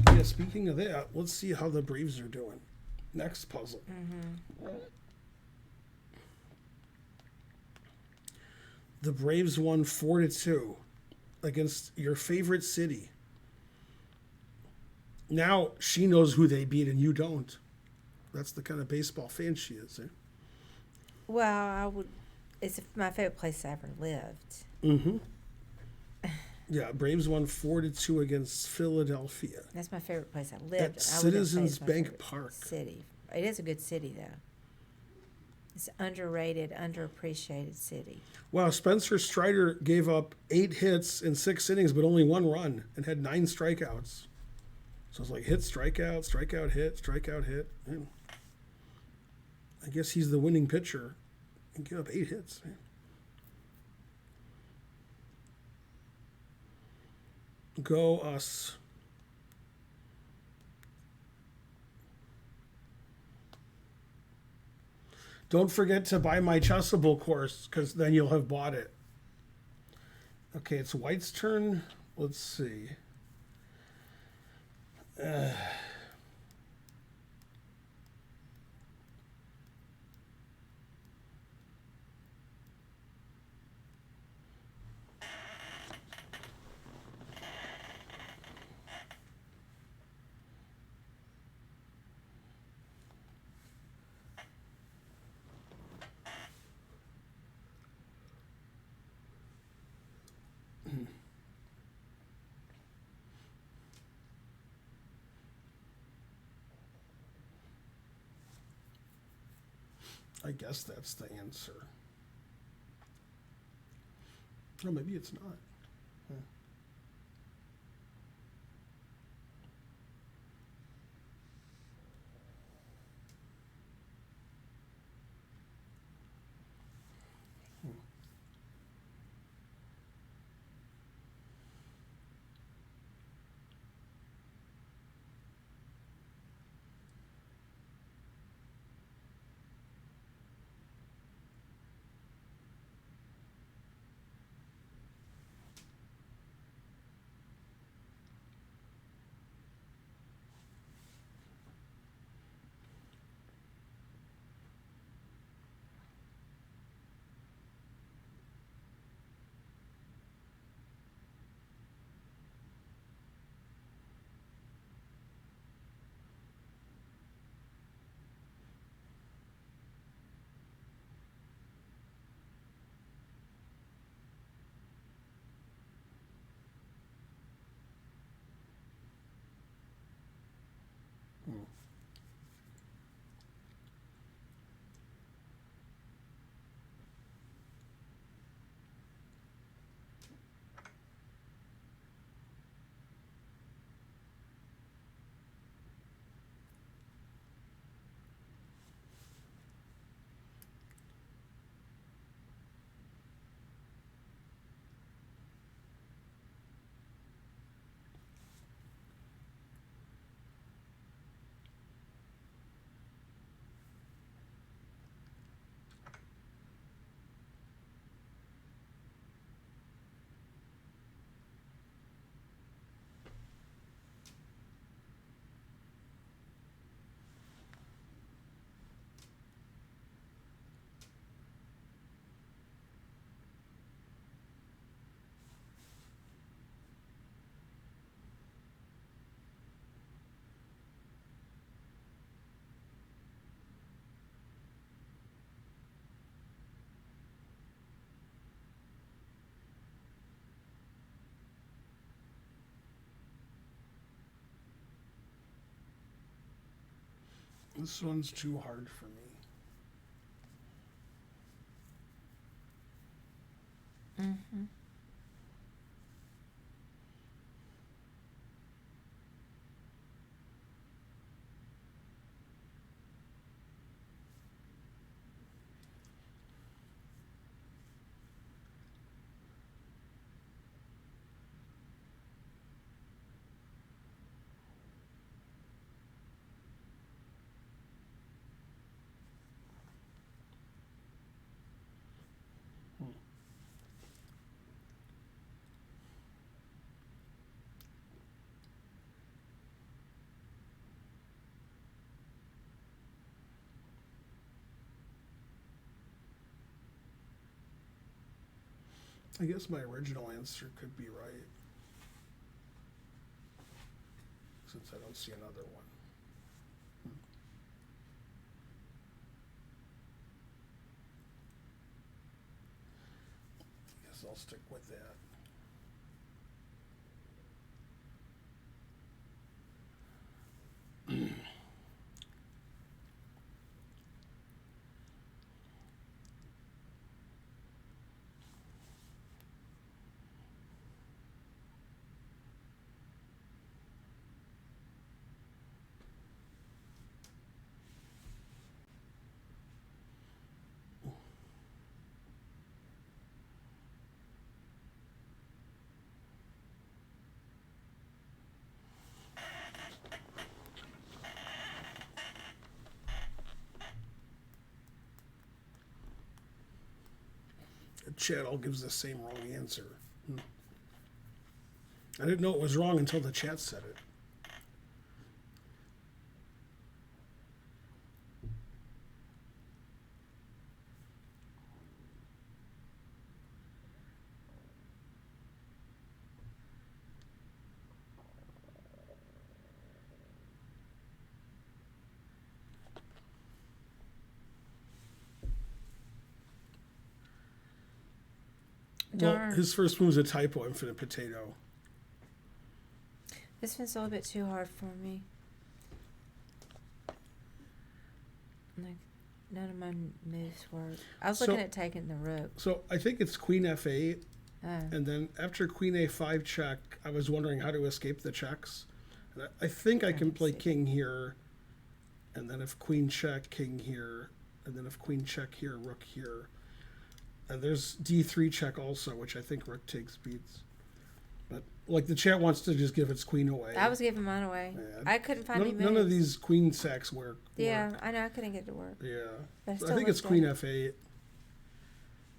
Yeah, speaking of that, let's see how the Braves are doing. Next puzzle. The Braves won 4-2 against your favorite city. Now she knows who they beat and you don't. That's the kind of baseball fan she is. Eh? Well, I would. It's my favorite place I ever lived. Mm-hmm. Yeah, Braves won 4-2 against Philadelphia. That's my favorite place I lived. At I wouldn't say Citizens it's my Bank favorite Park. City. It is a good city though. It's underrated, underappreciated city. Wow, Spencer Strider gave up 8 hits in 6 innings, but only 1 run and had 9 strikeouts. So it's like hit, strikeout, strikeout, hit, strikeout, hit. Man. I guess he's the winning pitcher and give up 8 hits. Man. Go us. Don't forget to buy my Chessable course, because then you'll have bought it. Okay, it's White's turn. Let's see. I guess that's the answer. Oh, maybe it's not. Huh. This one's too hard for me. Mm-hmm. I guess my original answer could be right, since I don't see another one. Guess I'll stick with that. The chat all gives the same wrong answer. I didn't know it was wrong until the chat said it. Well, Darn. his first move was a typo, infinite potato. This one's a little bit too hard for me. Like, none of my moves work. I was looking at taking the rook. So I think it's queen f8, Oh. and then after queen a5 check, I was wondering how to escape the checks. And I think I can Let me play see. king here, and then if queen check, king here, and then if queen check here, rook here. And there's d3 check also, which I think rook takes beats. But like the chat wants to just give its queen away. I was giving mine away. Yeah. I couldn't find any moves. None of these queen sacks work. Yeah, I know. I couldn't get it to work. Yeah. But So still I think it's looked queen good. f8.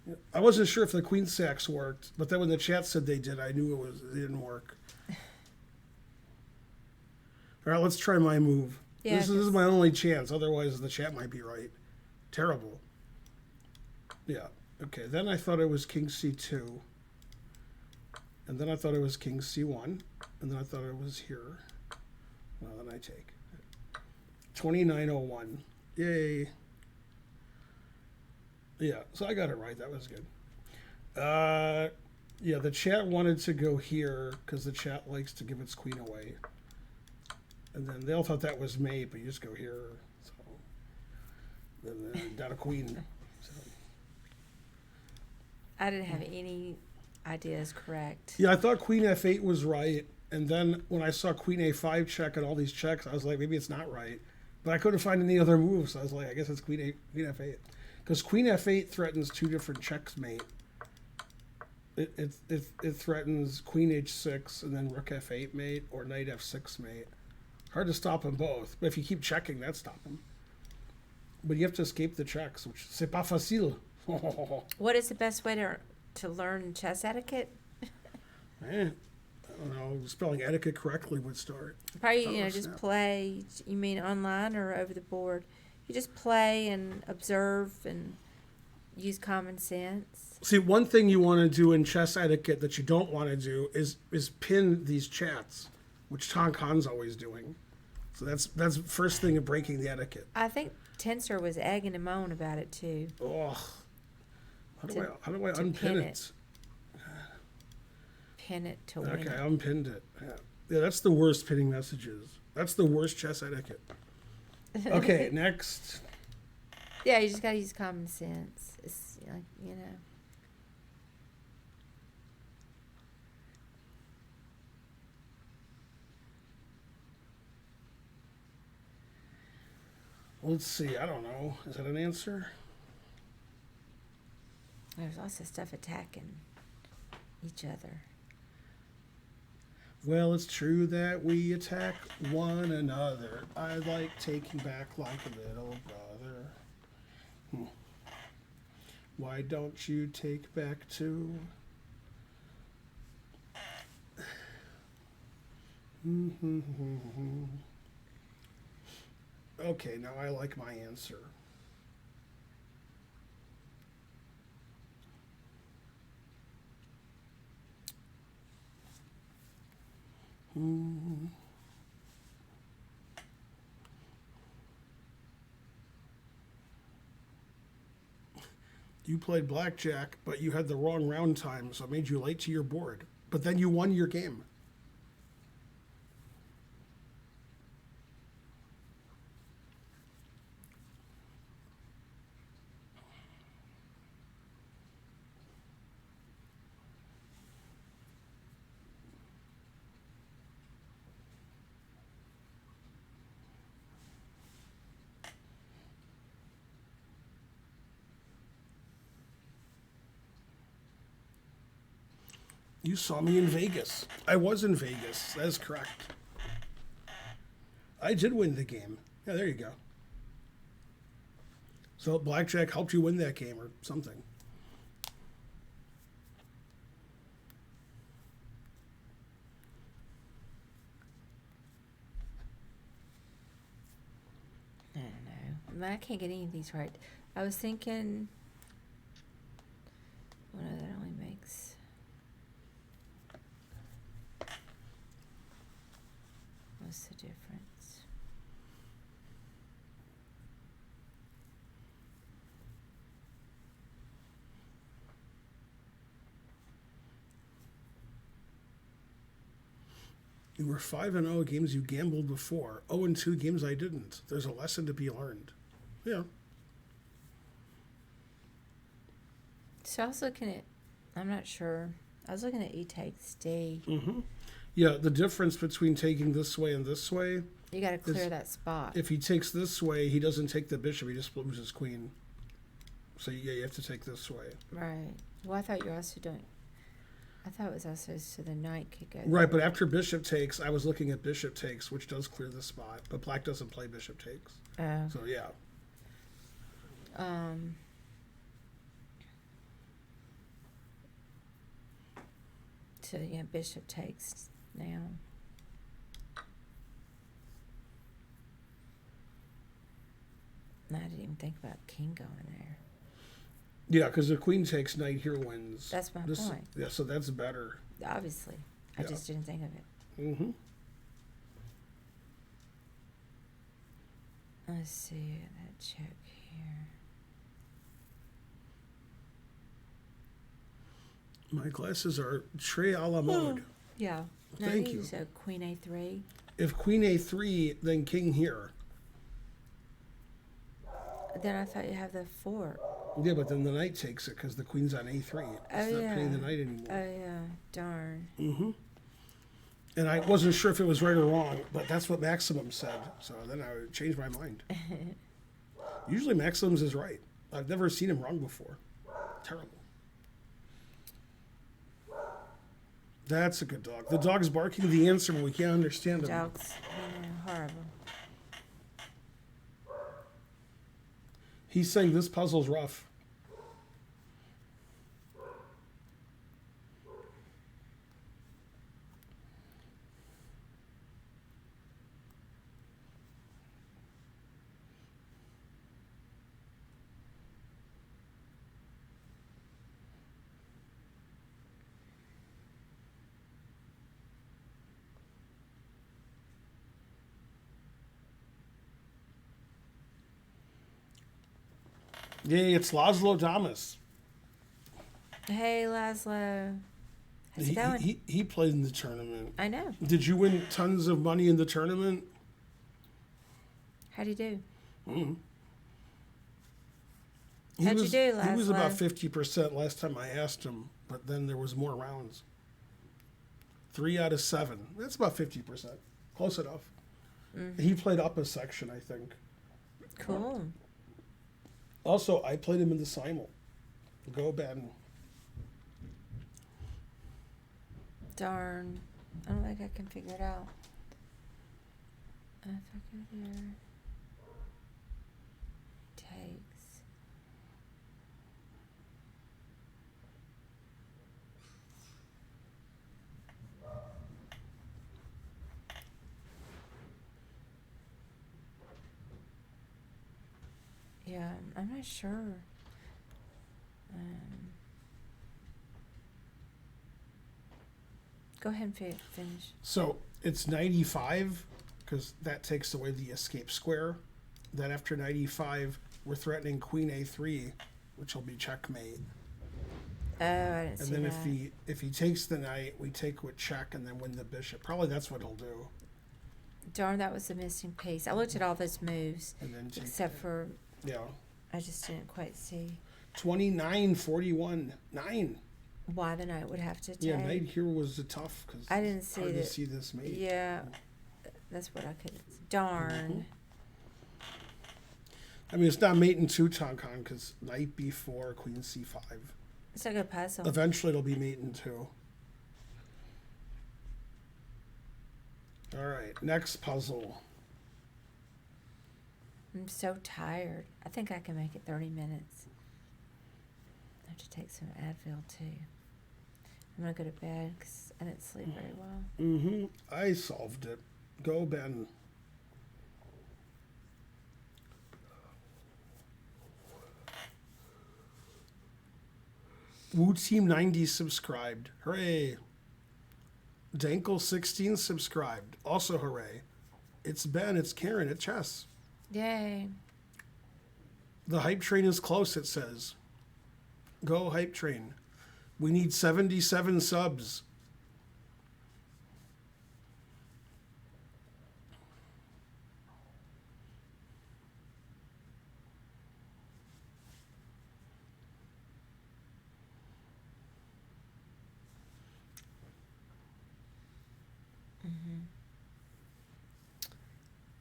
Yeah, I wasn't sure if the queen sacks worked, but then when the chat said they did, I knew it didn't work. All right, let's try my move. Yeah, This is my only chance. Otherwise, the chat might be right. Terrible. Yeah. Okay. Then I thought it was king c2. And then I thought it was king c1. And then I thought it was here. Well, then I take. 2901. Yay. Yeah, so I got it right. That was good. Yeah, the chat wanted to go here because the chat likes to give its queen away. And then they all thought that was mate, but you just go here. So then got a queen. So. I didn't have any ideas correct. Yeah, I thought queen f8 was right. And then when I saw queen a5 check and all these checks, I was like, maybe it's not right. But I couldn't find any other moves. So I was like, I guess it's queen f8. Because queen f8 threatens two different checks, mate. It threatens queen h6 and then rook f8 mate or knight f6 mate. Hard to stop them both. But if you keep checking, that stop them. But you have to escape the checks, which c'est pas facile. What is the best way to learn chess etiquette? I don't know. Spelling etiquette correctly would start. Probably, Oh, just snap. play. You mean online or over the board? You just play and observe and use common sense. See, one thing you want to do in chess etiquette that you don't want to do is pin these chats, which Tom Khan's always doing. So that's first thing of breaking the etiquette. I think Tensor was egging him on about it too. Oh, how do To- I to unpin pin it? Pin it to win Okay, it. I unpinned it. Yeah, that's the worst pinning messages. That's the worst chess etiquette. Okay, next. Yeah, you just gotta use common sense. It's like, Let's see. I don't know. Is that an answer? there's lots of stuff attacking each other. Well, it's true that we attack one another. I like taking back like a little brother. Why don't you take back too? Okay, now I like my answer. You played blackjack, but you had the wrong round time, so it made you late to your board. But then you won your game. You saw me in Vegas. I was in Vegas. That is correct. I did win the game. Yeah, there you go. So blackjack helped you win that game or something. Man, I can't get any of these right. I was thinking. Well, no, that only makes. What's the difference? You were 5-0 games you gambled before. 0-2 games I didn't. There's a lesson to be learned. Yeah. So I was looking at. I'm not sure. I was looking at E takes D. Yeah, the difference between taking this way and this way, You got to clear that spot. if he takes this way, he doesn't take the bishop, he just loses queen. So yeah, you have to take this way. Right. Well, I thought you were also doing. I thought it was also so the knight could go. Right, but there. after bishop takes, I was looking at bishop takes, which does clear the spot, but black doesn't play bishop takes. Oh. So yeah. So yeah, bishop takes now. I didn't even think about king going there. Yeah, because the queen takes, knight here wins. That's my point. Yeah, so that's better. Obviously, I Yeah. just didn't think of it. Mm-hmm. Let's see that check here. My glasses are très à la mode. Yeah. Thank you. So queen a3. If queen a3, then king here. Then I thought you have the fork. Yeah, but then the knight takes it because the queen's on a3. It's not paying the knight anymore. Oh yeah. Darn. And I wasn't sure if it was right or wrong, but that's what Maximum said. So then I changed my mind. Usually Maximum's is right. I've never seen him wrong before. Terrible. That's a good dog. The dog's barking the answer, but we can't understand him. Dogs. Horrible. He's saying this puzzle's rough. Yay, it's Laszlo Damas. Hey, Laszlo. How's it going? He played in the tournament. I know. Did you win tons of money in the tournament? How'd you do? He How'd you was, do, He was about Laszlo? 50% last time I asked him, but then there was more rounds. 3 out of 7. That's about 50%. Close enough. He played up a section, I think. Cool. Also, I played him in the simul. Go Ben. Darn. I don't think I can figure it out. If I go there. Takes. Yeah, I'm not sure. Go ahead and finish. So it's 95, because that takes away the escape square. Then after 95, we're threatening queen a3, which will be checkmate. Oh, I didn't see And then that. if he takes the knight, we take with check and then win the bishop. Probably that's what he'll do. Darn, that was the missing piece. I looked at all those moves, And then take except for yeah. I just didn't quite see 29, 41, 9. why the knight would have to take. Yeah, knight here was a tough because I didn't see hard to that. see this mate. Yeah, that's what I could. Darn. I mean, it's not mate in two Tonkan because knight b4, queen c5. It's like a puzzle. Eventually, it'll be mate in two. All right, next puzzle. I'm so tired. I think I can make it 30 minutes. I have to take some Advil too. I'm gonna go to bed because I didn't sleep very well. I solved it. Go Ben. Woo Team 90 subscribed. Hooray. Dankle 16 subscribed. Also hooray. It's Ben, it's Karen, it's Chess. Yay. The hype train is close, it says. Go hype train. We need 77 subs.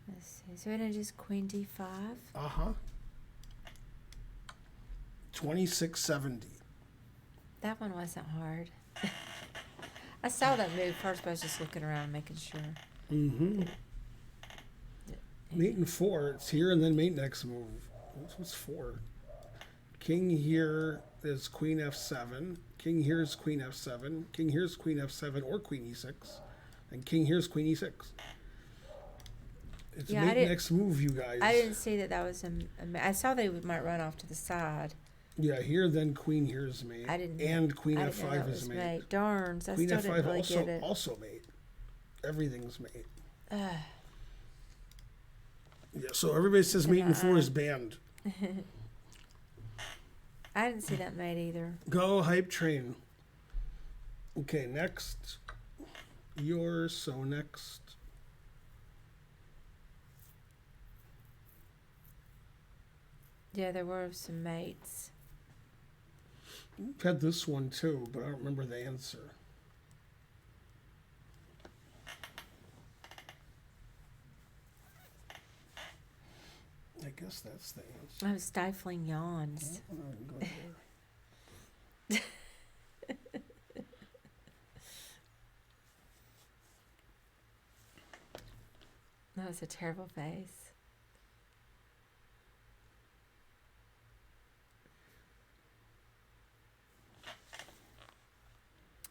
Let's see. So it is Queen D5. Uh-huh. 2670. That one wasn't hard. I saw that move first, but I was just looking around, making sure. Mm-hmm. Mate and 4. It's here and then mate next move. What's 4? King here is Queen F7. King here is Queen F7. King here is Queen F7 or Queen E6. And King here is Queen E6. It's Yeah, mate next move, you guys. I didn't see that was I saw they might run off to the side. Yeah, here then Queen here is mate. I didn't. And Queen I didn't know F5 that is was mate. Darns, I Queen still F5 didn't really get it. also mate. Everything's mate. Yeah, so everybody says mate and 4 is banned. I didn't see that mate either. Go hype train. Okay, next. Yours, so next. Yeah, there were some mates. I've had this one too, but I don't remember the answer. I guess that's the answer. I was stifling yawns. Oh, go there. That was a terrible face.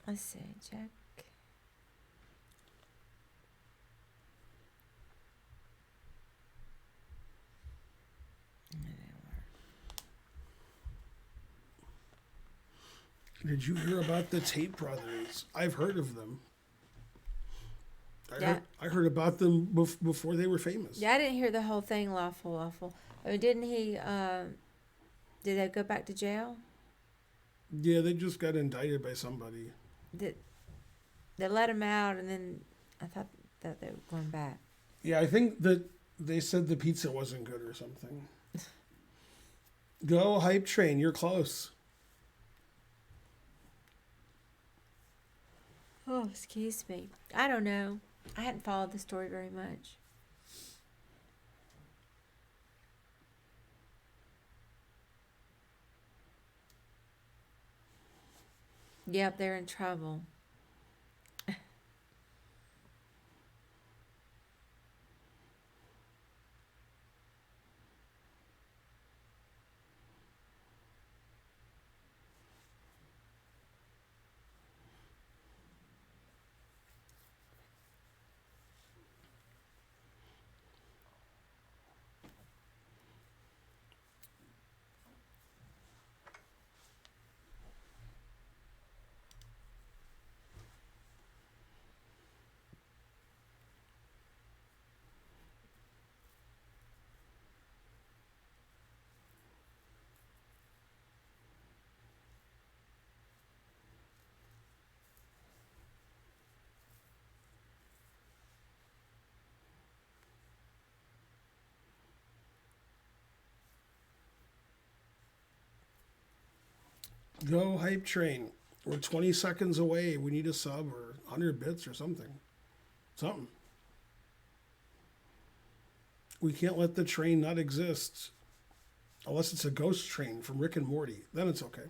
Let's see, check. Did you hear about the Tate brothers? I've heard of them. I heard about them before they were famous. Yeah, I didn't hear the whole thing. Lawful. I mean, didn't he? Did they go back to jail? Yeah, they just got indicted by somebody. They let him out, and then I thought that they were going back. Yeah, I think that they said the pizza wasn't good or something. Go hype train, you're close. Oh, excuse me. I don't know. I hadn't followed the story very much. Yep, they're in trouble. Go hype train. We're 20 seconds away. We need a sub or 100 bits or something. Something. We can't let the train not exist. Unless it's a ghost train from Rick and Morty. Then it's okay.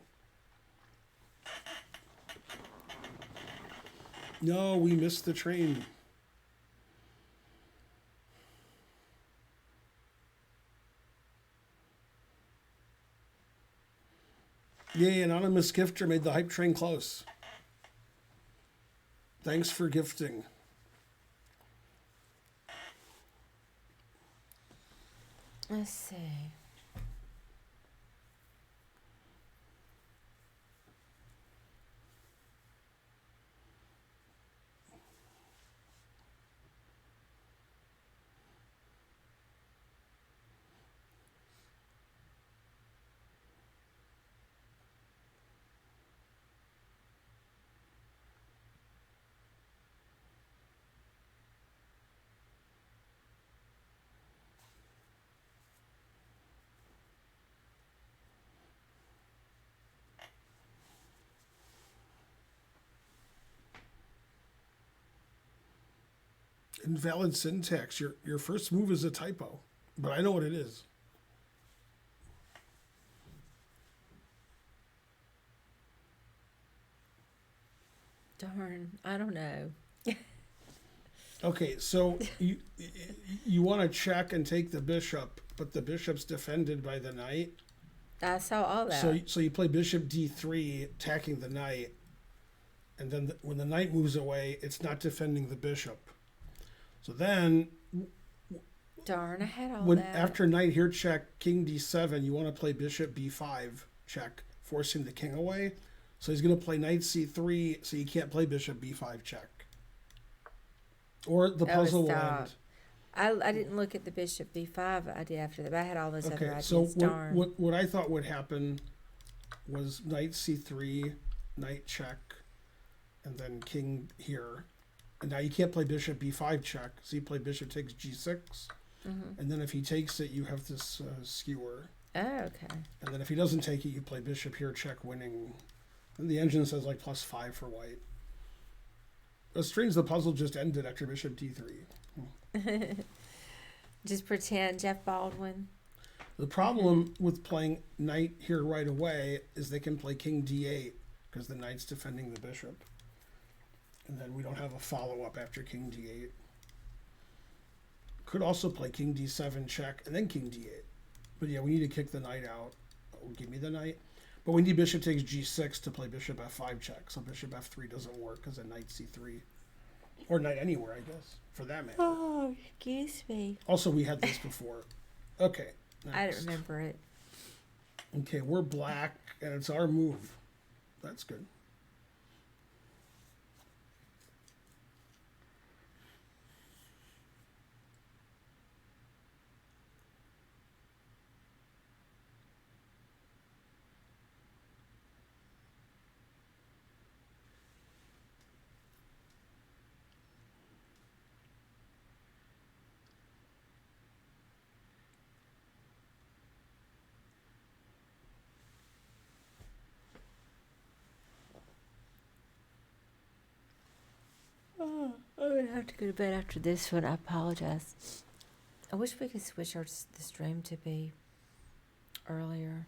No, we missed the train. Yay, anonymous gifter made the hype train close. Thanks for gifting. Let's see. Invalid syntax. Your first move is a typo, but I know what it is. Darn, I don't know. Okay, so you want to check and take the bishop, but the bishop's defended by the knight. I saw all that. So you play bishop d3, attacking the knight, and then when the knight moves away, it's not defending the bishop. So then, Darn, I had all when that. after knight here check, king d7, you want to play bishop b5 check, forcing the king away. So he's going to play knight c3, so you can't play bishop b5 check. Or the That was puzzle will stop. end. I didn't look at the bishop b5 I did after that, but I had all those other Okay, ideas. so Darn. what I thought would happen was knight c3, knight check, and then king here. And now you can't play bishop b5 check, so you play bishop takes g6. And then if he takes it, you have this skewer. Oh, okay. And then if he doesn't take it, you play bishop here check, winning. And the engine says like +5 for white. It's strange the puzzle just ended after bishop d3. Just pretend Jeff Baldwin. The problem with playing knight here right away is they can play king d8 because the knight's defending the bishop. And then we don't have a follow-up after king d8. Could also play king d7 check and then king d8. But yeah, we need to kick the knight out. Oh, give me the knight. But we need bishop takes g6 to play bishop f5 check. So bishop f3 doesn't work because of knight c3. Or knight anywhere, I guess, for that matter. Oh, excuse me. Also, we had this before. Okay. I next. don't remember it. Okay, we're black, and it's our move. That's good. Oh, I'm going to have to go to bed after this one. I apologize. I wish we could switch the stream to be earlier.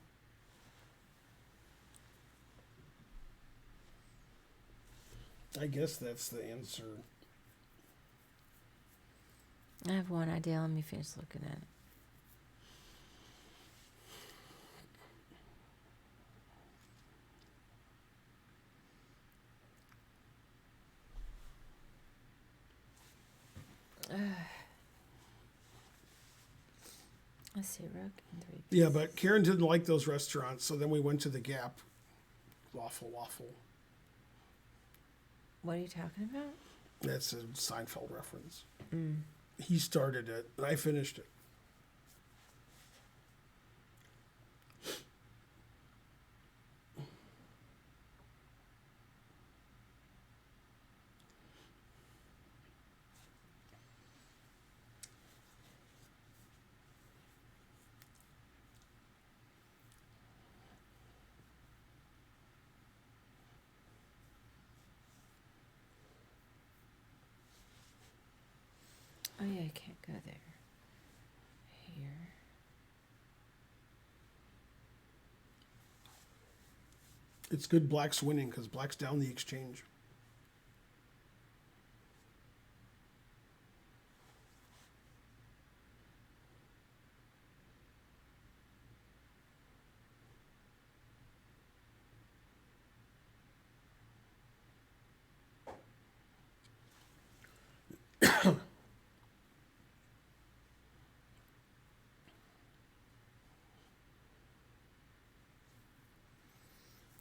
I guess that's the answer. I have one idea. Let me finish looking at it. Let's see, rook and 3. Yeah, but Karen didn't like those restaurants, so then we went to the Gap. Waffle. What are you talking about? That's a Seinfeld reference. He started it, and I finished it. Oh, yeah, I can't go there. Here. It's good black's winning because black's down the exchange.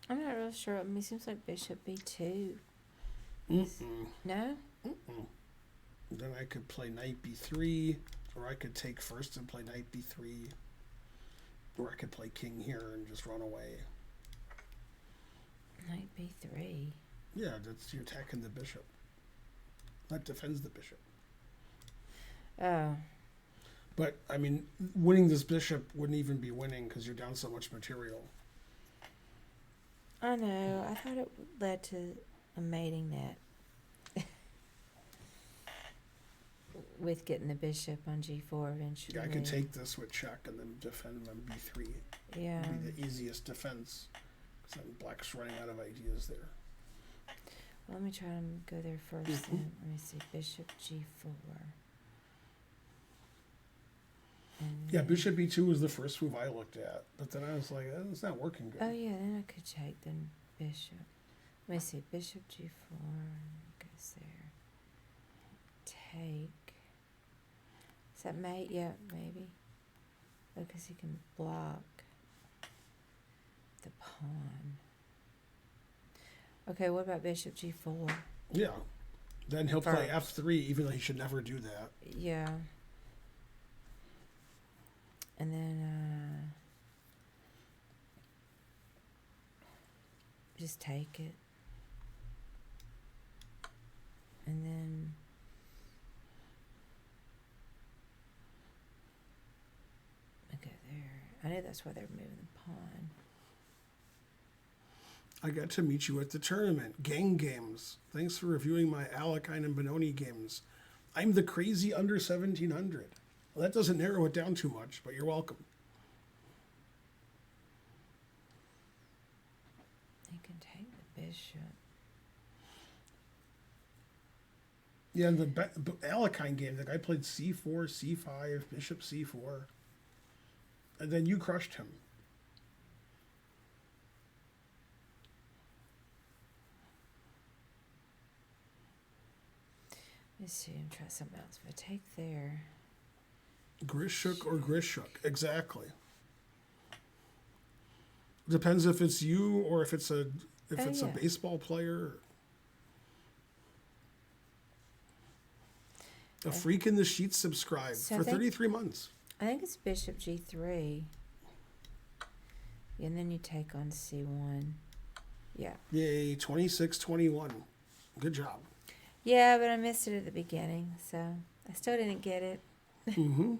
I'm not real sure. I mean, it seems like bishop b2. No? Then I could play knight b3, or I could take first and play knight b3, or I could play king here and just run away. Knight b3. Yeah, that's you're attacking the bishop. That defends the bishop. Oh. But, I mean, winning this bishop wouldn't even be winning because you're down so much material. I know. I thought it led to a mating net. with getting the bishop on G4 eventually. Yeah, I could take this with check and then defend on B3. Yeah. It'd be the easiest defense. Because then black's running out of ideas there. Well, let me try and go there first. Then. Let me see. Bishop G4. And Yeah, then- bishop E2 was the first move I looked at. But then I was like, it's not working good. Oh, yeah. Then I could take then bishop. Let me see. Bishop G4 goes there. Take. Is that mate? Yeah, maybe. Because he can block the pawn. Okay, what about bishop G4? Yeah. Then he'll play First. F3, even though he should never do that. Yeah. And then just take it. And then I go there. I know that's why they're moving the pawn. I got to meet you at the tournament. Gang Games. Thanks for reviewing my Alekhine and Benoni games. I'm the crazy under 1700. Well, that doesn't narrow it down too much, but you're welcome. You can take the bishop. Yeah, in the Alekhine game, the guy played C4, C5, bishop C4. And then you crushed him. Let's see, I'm trying something else. If I take there. Grishuk or Grishuk, exactly. Depends if it's you or if it's a yeah. baseball player. A freak in the sheets subscribed So I for think- 33 months. I think it's bishop G3. And then you take on C1. Yeah. Yay, 26-21. Good job. Yeah, but I missed it at the beginning, so I still didn't get it. Mm-hmm.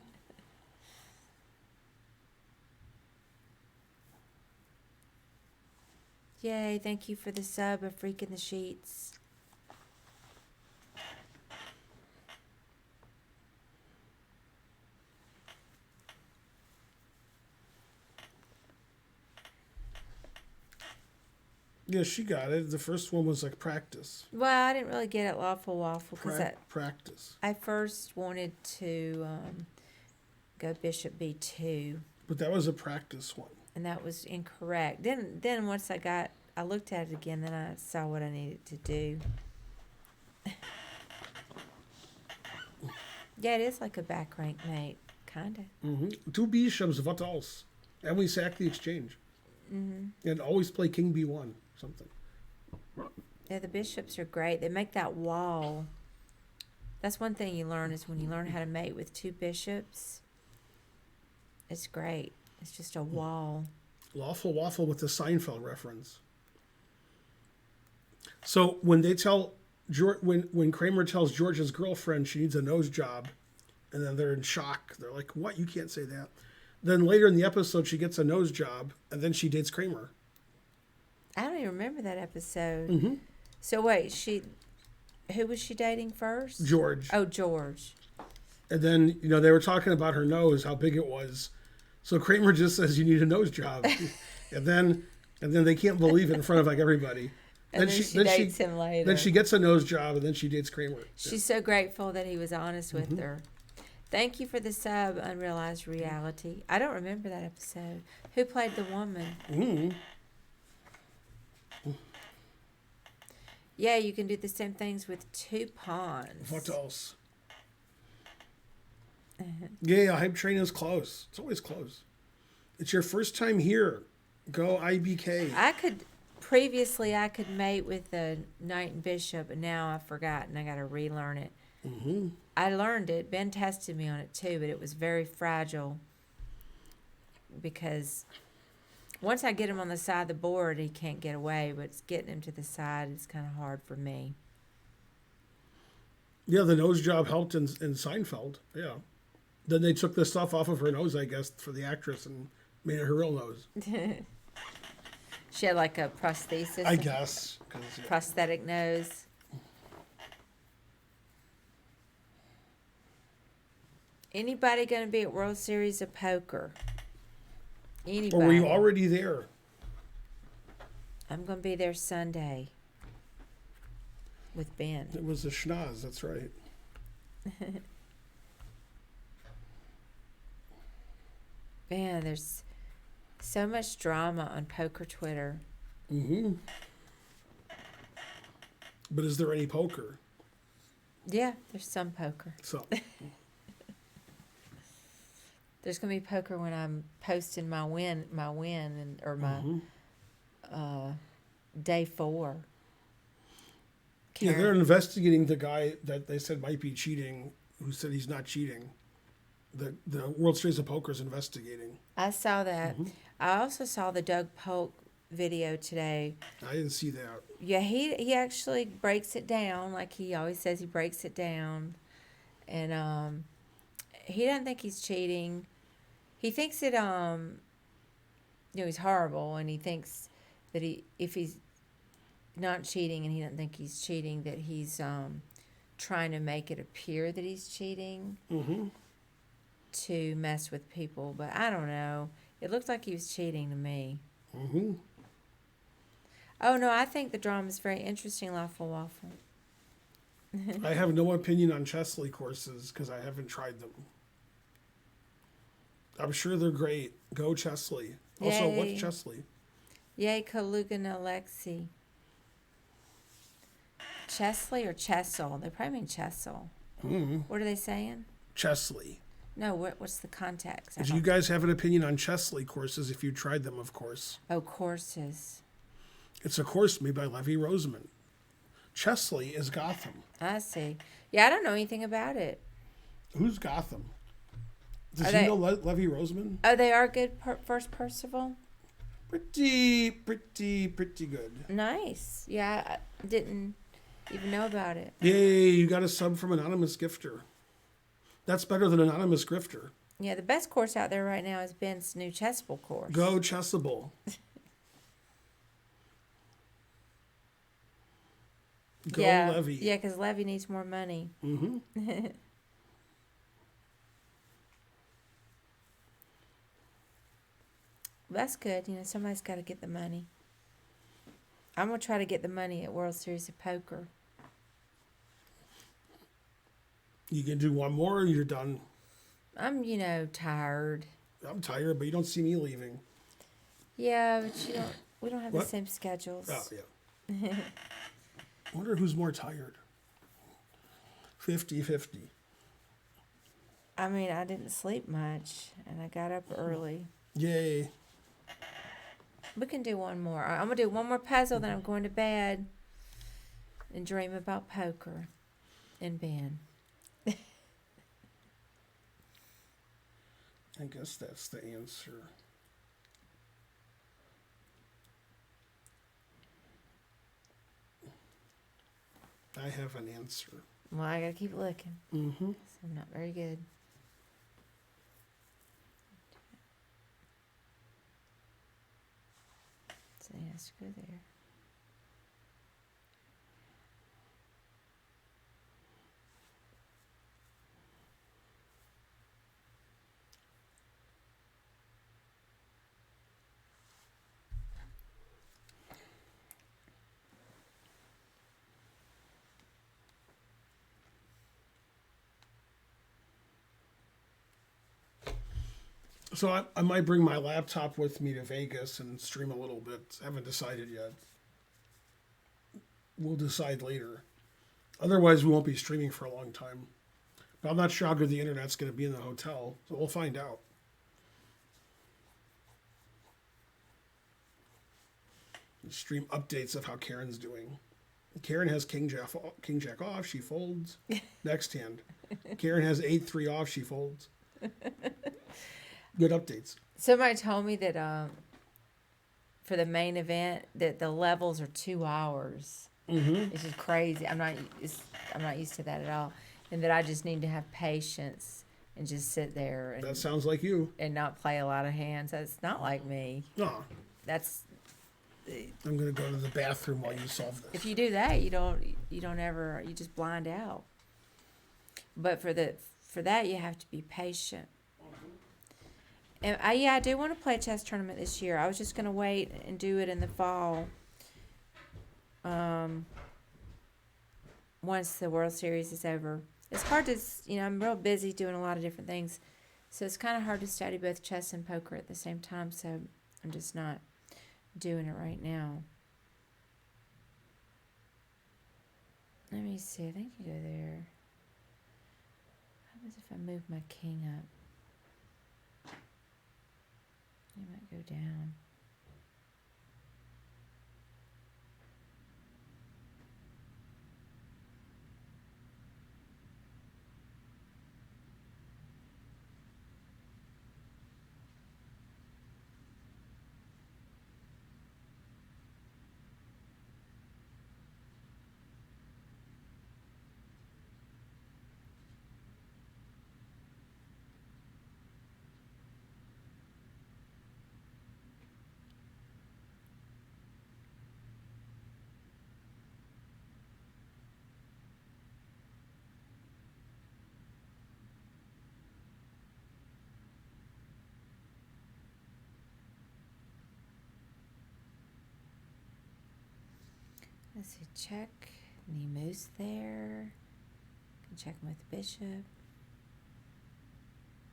Yay, thank you for the sub, A Freak in the Sheets. Yeah, she got it. The first one was like practice. Well, I didn't really get it Lawful Waffle because Practice. I first wanted to go bishop B2, But that was a practice one. and that was incorrect. Then once I looked at it again, then I saw what I needed to do. Yeah, it is like a back rank mate, kind of. Mm-hmm. 2 bishops, what else? And we sack the exchange. Mm-hmm. And always play king B1, something. Yeah, the bishops are great. They make that wall. That's one thing you learn is when you learn how to mate with 2 bishops. It's great. It's just a wall. Lawful Waffle with the Seinfeld reference. So when they tell when Kramer tells George's girlfriend she needs a nose job, and then they're in shock. They're like, "What? You can't say that." Then later in the episode, she gets a nose job, and then she dates Kramer. I don't even remember that episode. Mm-hmm. So wait, who was she dating first? George. Oh, George. And then they were talking about her nose, how big it was. So Kramer just says you need a nose job, and then they can't believe it in front of like everybody. And then she dates him later. Then she gets a nose job, and then she dates Kramer. She's so grateful that he was honest with her. Thank you for the sub, Unrealized Reality. I don't remember that episode. Who played the woman? Mm-hmm. Yeah, you can do the same things with 2 pawns. What else? Yeah, Hype Train is close. It's always close. It's your first time here. Go IBK. Previously I could mate with a knight and bishop, and now I've forgotten. I got to relearn it. Mm-hmm. I learned it. Ben tested me on it too, but it was very fragile because once I get him on the side of the board, he can't get away, but it's getting him to the side is kind of hard for me. Yeah, the nose job helped in Seinfeld. Yeah. Then they took the stuff off of her nose, I guess, for the actress and made it her real nose. She had like a prosthesis. I guess. Prosthetic nose. Anybody going to be at World Series of Poker? Anybody? Or were you already there? I'm going to be there Sunday with Ben. It was a schnoz, that's right. Man, there's so much drama on poker Twitter. Mm-hmm. But is there any poker? Yeah, there's some poker. So There's gonna be poker when I'm posting my win, or my day 4. yeah, they're investigating the guy that they said might be cheating, who said he's not cheating. The World Series of Poker is investigating. I saw that. I also saw the Doug Polk video today. I didn't see that. Yeah, he actually breaks it down like he always says. He breaks it down, and he doesn't think he's cheating. He thinks it he's horrible, and he thinks that if he's not cheating and he doesn't think he's cheating, that he's trying to make it appear that he's cheating to mess with people. But I don't know. It looked like he was cheating to me. Oh no, I think the drama is very interesting. Lawful Waffle. I have no opinion on Chesley courses because I haven't tried them. I'm sure they're great. Go Chesley. Also, Yay. what's Chesley? Yay, Kalugan Alexi. Chesley or Chessel? They probably mean Chessel. What are they saying? Chesley. No, what's the context? Do you guys have an opinion on Chesley courses if you tried them, of course? Oh, courses. It's a course made by Levy Roseman. Chesley is Gotham. I see. Yeah, I don't know anything about it. Who's Gotham? Does Are he they- know Levy Roseman? Oh, they are good first Percival? Pretty good. Nice. Yeah, I didn't even know about it. Yay, you got a sub from Anonymous Gifter. That's better than Anonymous Grifter. Yeah, the best course out there right now is Ben's new Chessable course. Go Chessable. Go yeah, Levy. Yeah, because Levy needs more money. That's good. You know, somebody's got to get the money. I'm going to try to get the money at World Series of Poker. You can do one more or you're done. I'm, tired. I'm tired, but you don't see me leaving. Yeah, but we don't have What? the same schedules. Oh, yeah. I wonder who's more tired. 50-50. I mean, I didn't sleep much, and I got up early. Yay. We can do one more. I'm going to do one more puzzle, then I'm going to bed and dream about poker and Ben. I guess that's the answer. I have an answer. Well, I got to keep looking. Mm-hmm. So I'm not very good. So he has to go there. So I might bring my laptop with me to Vegas and stream a little bit. I haven't decided yet. We'll decide later. Otherwise, we won't be streaming for a long time. But I'm not sure how good the internet's going to be in the hotel, so we'll find out. Stream updates of how Karen's doing. Karen has King Jack off, she folds. Next hand. Karen has 8-3 off, she folds. Good updates. Somebody told me that for the main event that the levels are 2 hours. It's just crazy. I'm not used to that at all, and that I just need to have patience and just sit there That sounds like you. and not play a lot of hands. That's not like me. Oh, That's I'm going to go to the bathroom while you solve this. if you do that, you don't ever, you just blind out. But for for that you have to be patient. And I do want to play a chess tournament this year. I was just gonna wait and do it in the fall. Once the World Series is over, it's hard to I'm real busy doing a lot of different things, so it's kind of hard to study both chess and poker at the same time. So I'm just not doing it right now. Let me see. I think you go there. What happens if I move my king up? You might go down. Let's see, check. And he moves there. Can check him with the bishop.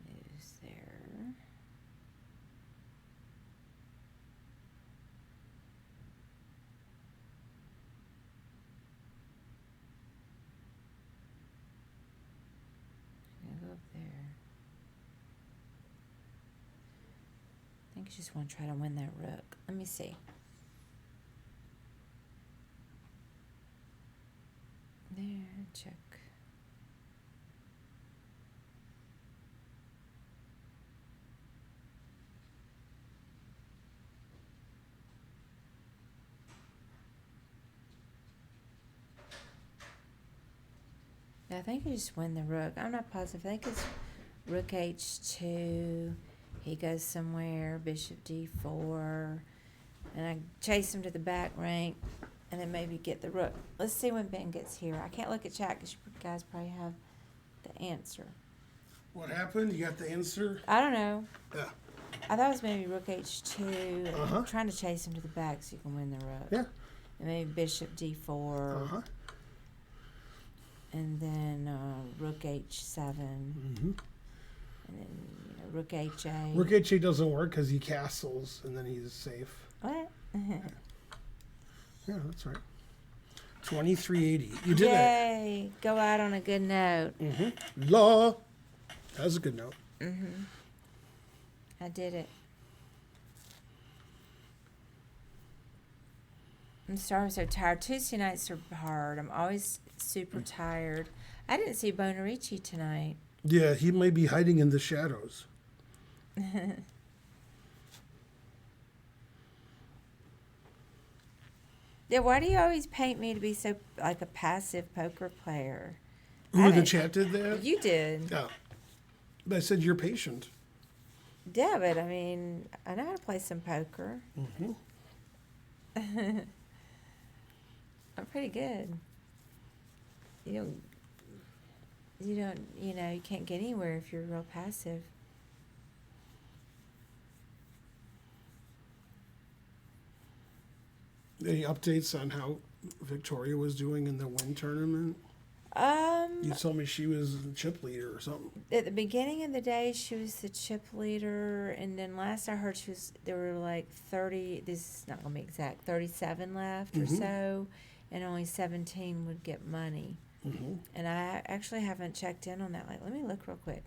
Moves there. I'm gonna go up there. I think you just want to try to win that rook. Let me see. There, check. Yeah, I think you just win the rook. I'm not positive. I think it's rook h2. He goes somewhere, bishop d4. And I chase him to the back rank. And then maybe get the rook. Let's see when Ben gets here. I can't look at chat because you guys probably have the answer. What happened? You got the answer? I don't know. Yeah. I thought it was maybe rook h2. Uh-huh. Trying to chase him to the back so you can win the rook. Yeah. And maybe bishop d4. Uh-huh. And then rook h7. Mm-hmm. And then rook h8. Rook h8 doesn't work because he castles, and then he's safe. What? Yeah, that's right. 2380. You did it. Yay! Go out on a good note. Mm-hmm. Law. That was a good note. Mm-hmm. I did it. I'm sorry I'm so tired. Tuesday nights are hard. I'm always super tired. I didn't see Bonarici tonight. Yeah, he may be hiding in the shadows. Yeah, why do you always paint me to be so like a passive poker player? Who the chat did that? You did. Yeah. But I said you're patient. Yeah, but I mean, I know how to play some poker. Mm-hmm. I'm pretty good. You don't, you can't get anywhere if you're real passive. Any updates on how Victoria was doing in the WIN tournament? You told me she was a chip leader or something. At the beginning of the day, she was the chip leader, and then last I heard, there were like 30. This is not gonna be exact. 37 left or so, and only 17 would get money. Mm-hmm. And I actually haven't checked in on that. Like, let me look real quick,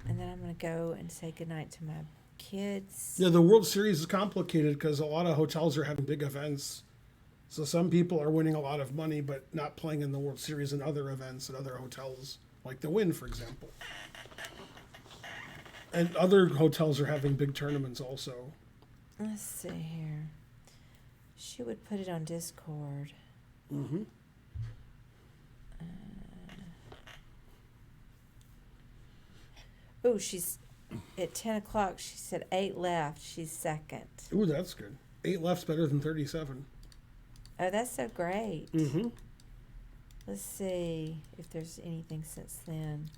and then I'm gonna go and say goodnight to my kids. Yeah, the World Series is complicated because a lot of hotels are having big events. So some people are winning a lot of money but not playing in the World Series and other events at other hotels, like the Wynn, for example. And other hotels are having big tournaments also. Let's see here. She would put it on Discord. Mm-hmm. Oh, she's at 10 o'clock. She said 8 left. She's second. Ooh, that's good. 8 left's better than 37. Oh, that's so great. Mm-hmm. Let's see if there's anything since then.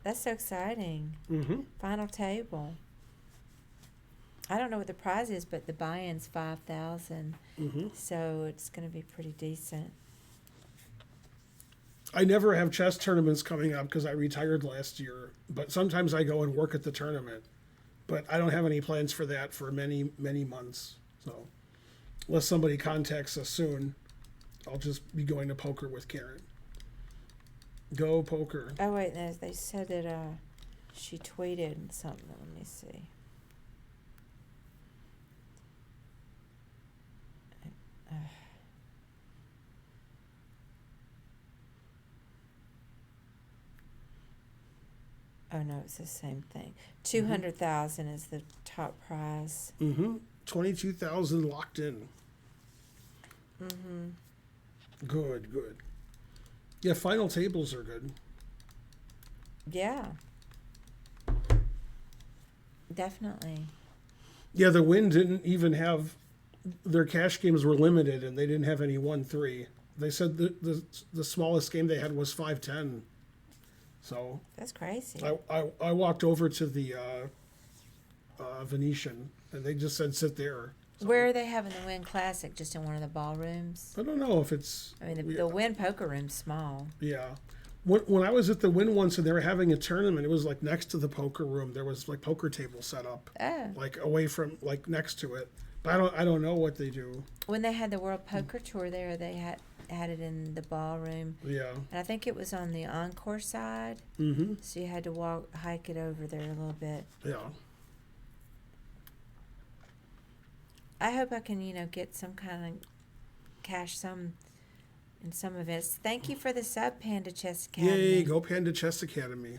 That's so exciting. Mm-hmm. Final table. I don't know what the prize is, but the buy-in's 5,000, Mm-hmm. so it's going to be pretty decent. I never have chess tournaments coming up because I retired last year, but sometimes I go and work at the tournament. But I don't have any plans for that for many, many months. So unless somebody contacts us soon, I'll just be going to poker with Karen. Go poker. Oh wait, no, they said that she tweeted something. Let me see. Oh no, it's the same thing. 200,000 is the top prize. Mm-hmm. 22,000 locked in. Mm-hmm. Good, good. Yeah, final tables are good. Yeah. Definitely. Yeah, the Win didn't even have their cash games were limited, and they didn't have any 1-3. They said the smallest game they had was 5-10. So That's crazy. I walked over to the Venetian, and they just said sit there. So, Where are they having the Win Classic? Just in one of the ballrooms? I don't know if it's. I mean, the Win Poker Room's small. Yeah. When I was at the Win once and they were having a tournament, it was like next to the poker room. There was like poker tables set up, Oh. like away from, like next to it. But I don't know what they do. When they had the World Poker Tour there, they had it in the ballroom. Yeah. And I think it was on the Encore side. Mm-hmm. So you had to hike it over there a little bit. Yeah. I hope I can, get some kind of cash in some events. Thank you for the sub, Panda Chess Academy. Yay, go Panda Chess Academy.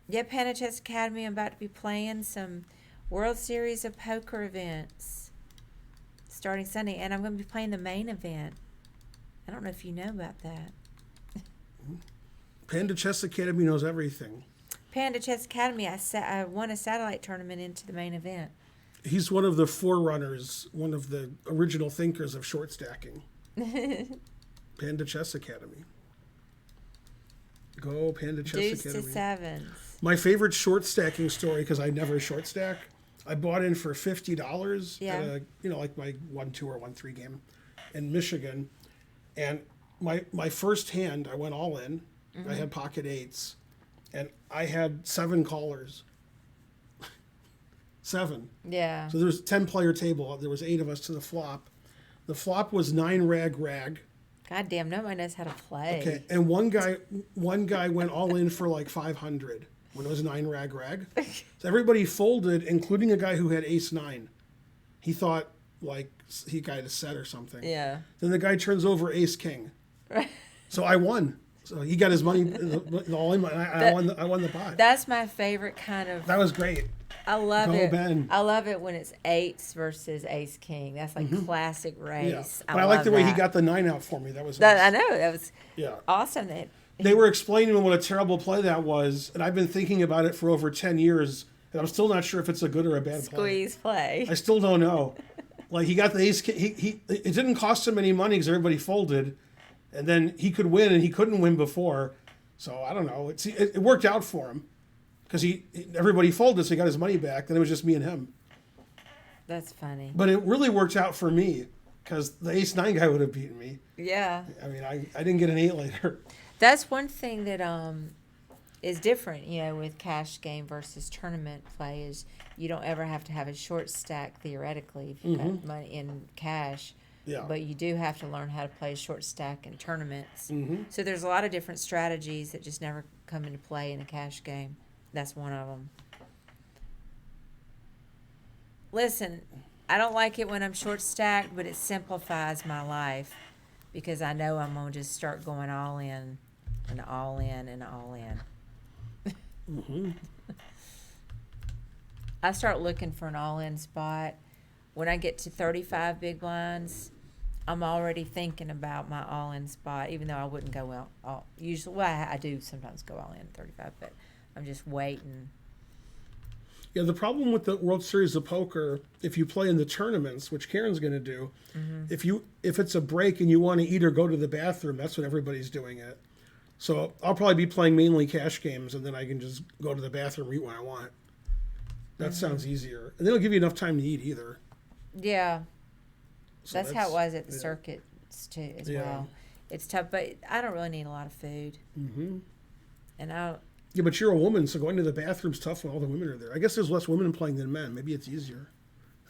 Yeah, Panda Chess Academy. I'm about to be playing some World Series of Poker events starting Sunday, and I'm going to be playing the main event. I don't know if you know about that. Panda Chess Academy knows everything. Panda Chess Academy, I won a satellite tournament into the main event. He's one of the forerunners, one of the original thinkers of short stacking. Panda Chess Academy. Go Panda Chess Deuce Academy. to sevens. My favorite short stacking story, because I never short stack, I bought in for $50 Yeah. at like my 1-2 or 1-3 game in Michigan. And my first hand, I went all in. I had pocket eights. And I had 7 callers. 7. Yeah. So there was a 10-player table. There was 8 of us to the flop. The flop was 9 rag. God damn, nobody knows how to play. Okay, and one guy went all in for like 500 when it was 9 rag. So everybody folded, including a guy who had ace 9. He thought like he got a set or something. Yeah. Then the guy turns over ace king. So I won. So he got his money all in. I won the pot. That's my favorite kind of. That was great. I love Go it. Ben. I love it when it's eights versus ace king. That's like classic race. Yeah, but I like love the way he that. got the 9 out for me. That was I nice. know that was Yeah. awesome. That They were explaining what a terrible play that was, and I've been thinking about it for over 10 years, and I'm still not sure if it's a good or a bad play. squeeze play. I still don't know. Like he got the ace. He it didn't cost him any money because everybody folded, and then he could win, and he couldn't win before. So I don't know. It worked out for him because everybody folded, so he got his money back. Then it was just me and him. That's funny. But it really worked out for me because the ace 9 guy would have beaten me. Yeah. I mean, I didn't get an 8 later. That's one thing that is different, with cash game versus tournament play is you don't ever have to have a short stack theoretically if you've got money in cash. Yeah. But you do have to learn how to play a short stack in tournaments. Mm-hmm. So there's a lot of different strategies that just never come into play in a cash game. That's one of them. Listen, I don't like it when I'm short stacked, but it simplifies my life because I know I'm going to just start going all in and all in and all in. Mm-hmm. I start looking for an all-in spot. When I get to 35 big blinds, I'm already thinking about my all-in spot, even though I wouldn't go all usually. Well, I do sometimes go all in 35, but I'm just waiting. Yeah, the problem with the World Series of Poker, if you play in the tournaments, which Karen's going to do, if it's a break and you want to eat or go to the bathroom, that's when everybody's doing it. So I'll probably be playing mainly cash games, and then I can just go to the bathroom, eat when I want. That sounds easier, and they don't give you enough time to eat either. Yeah, So that's how it was at the yeah. circuits too, as Yeah. well. It's tough, but I don't really need a lot of food, Mm-hmm. and I don't. Yeah, but you're a woman, so going to the bathroom's tough when all the women are there. I guess there's less women playing than men. Maybe it's easier.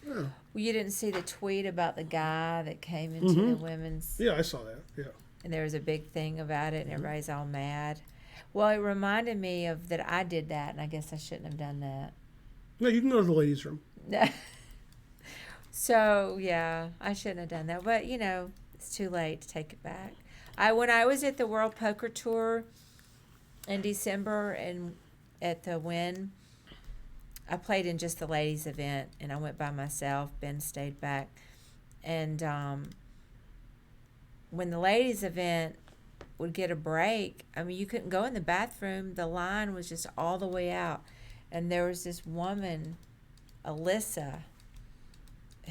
Yeah, Well, you didn't see the tweet about the guy that came into the women's, yeah, I saw that. Yeah. and there was a big thing about it, and everybody's all mad. Well, it reminded me of that I did that, and I guess I shouldn't have done that. No, you can go to the ladies' room. So yeah, I shouldn't have done that, but it's too late to take it back. When I was at the World Poker Tour in December and at the Wynn, I played in just the ladies event, and I went by myself. Ben stayed back, and when the ladies event would get a break, I mean, you couldn't go in the bathroom. The line was just all the way out, and there was this woman, Alyssa,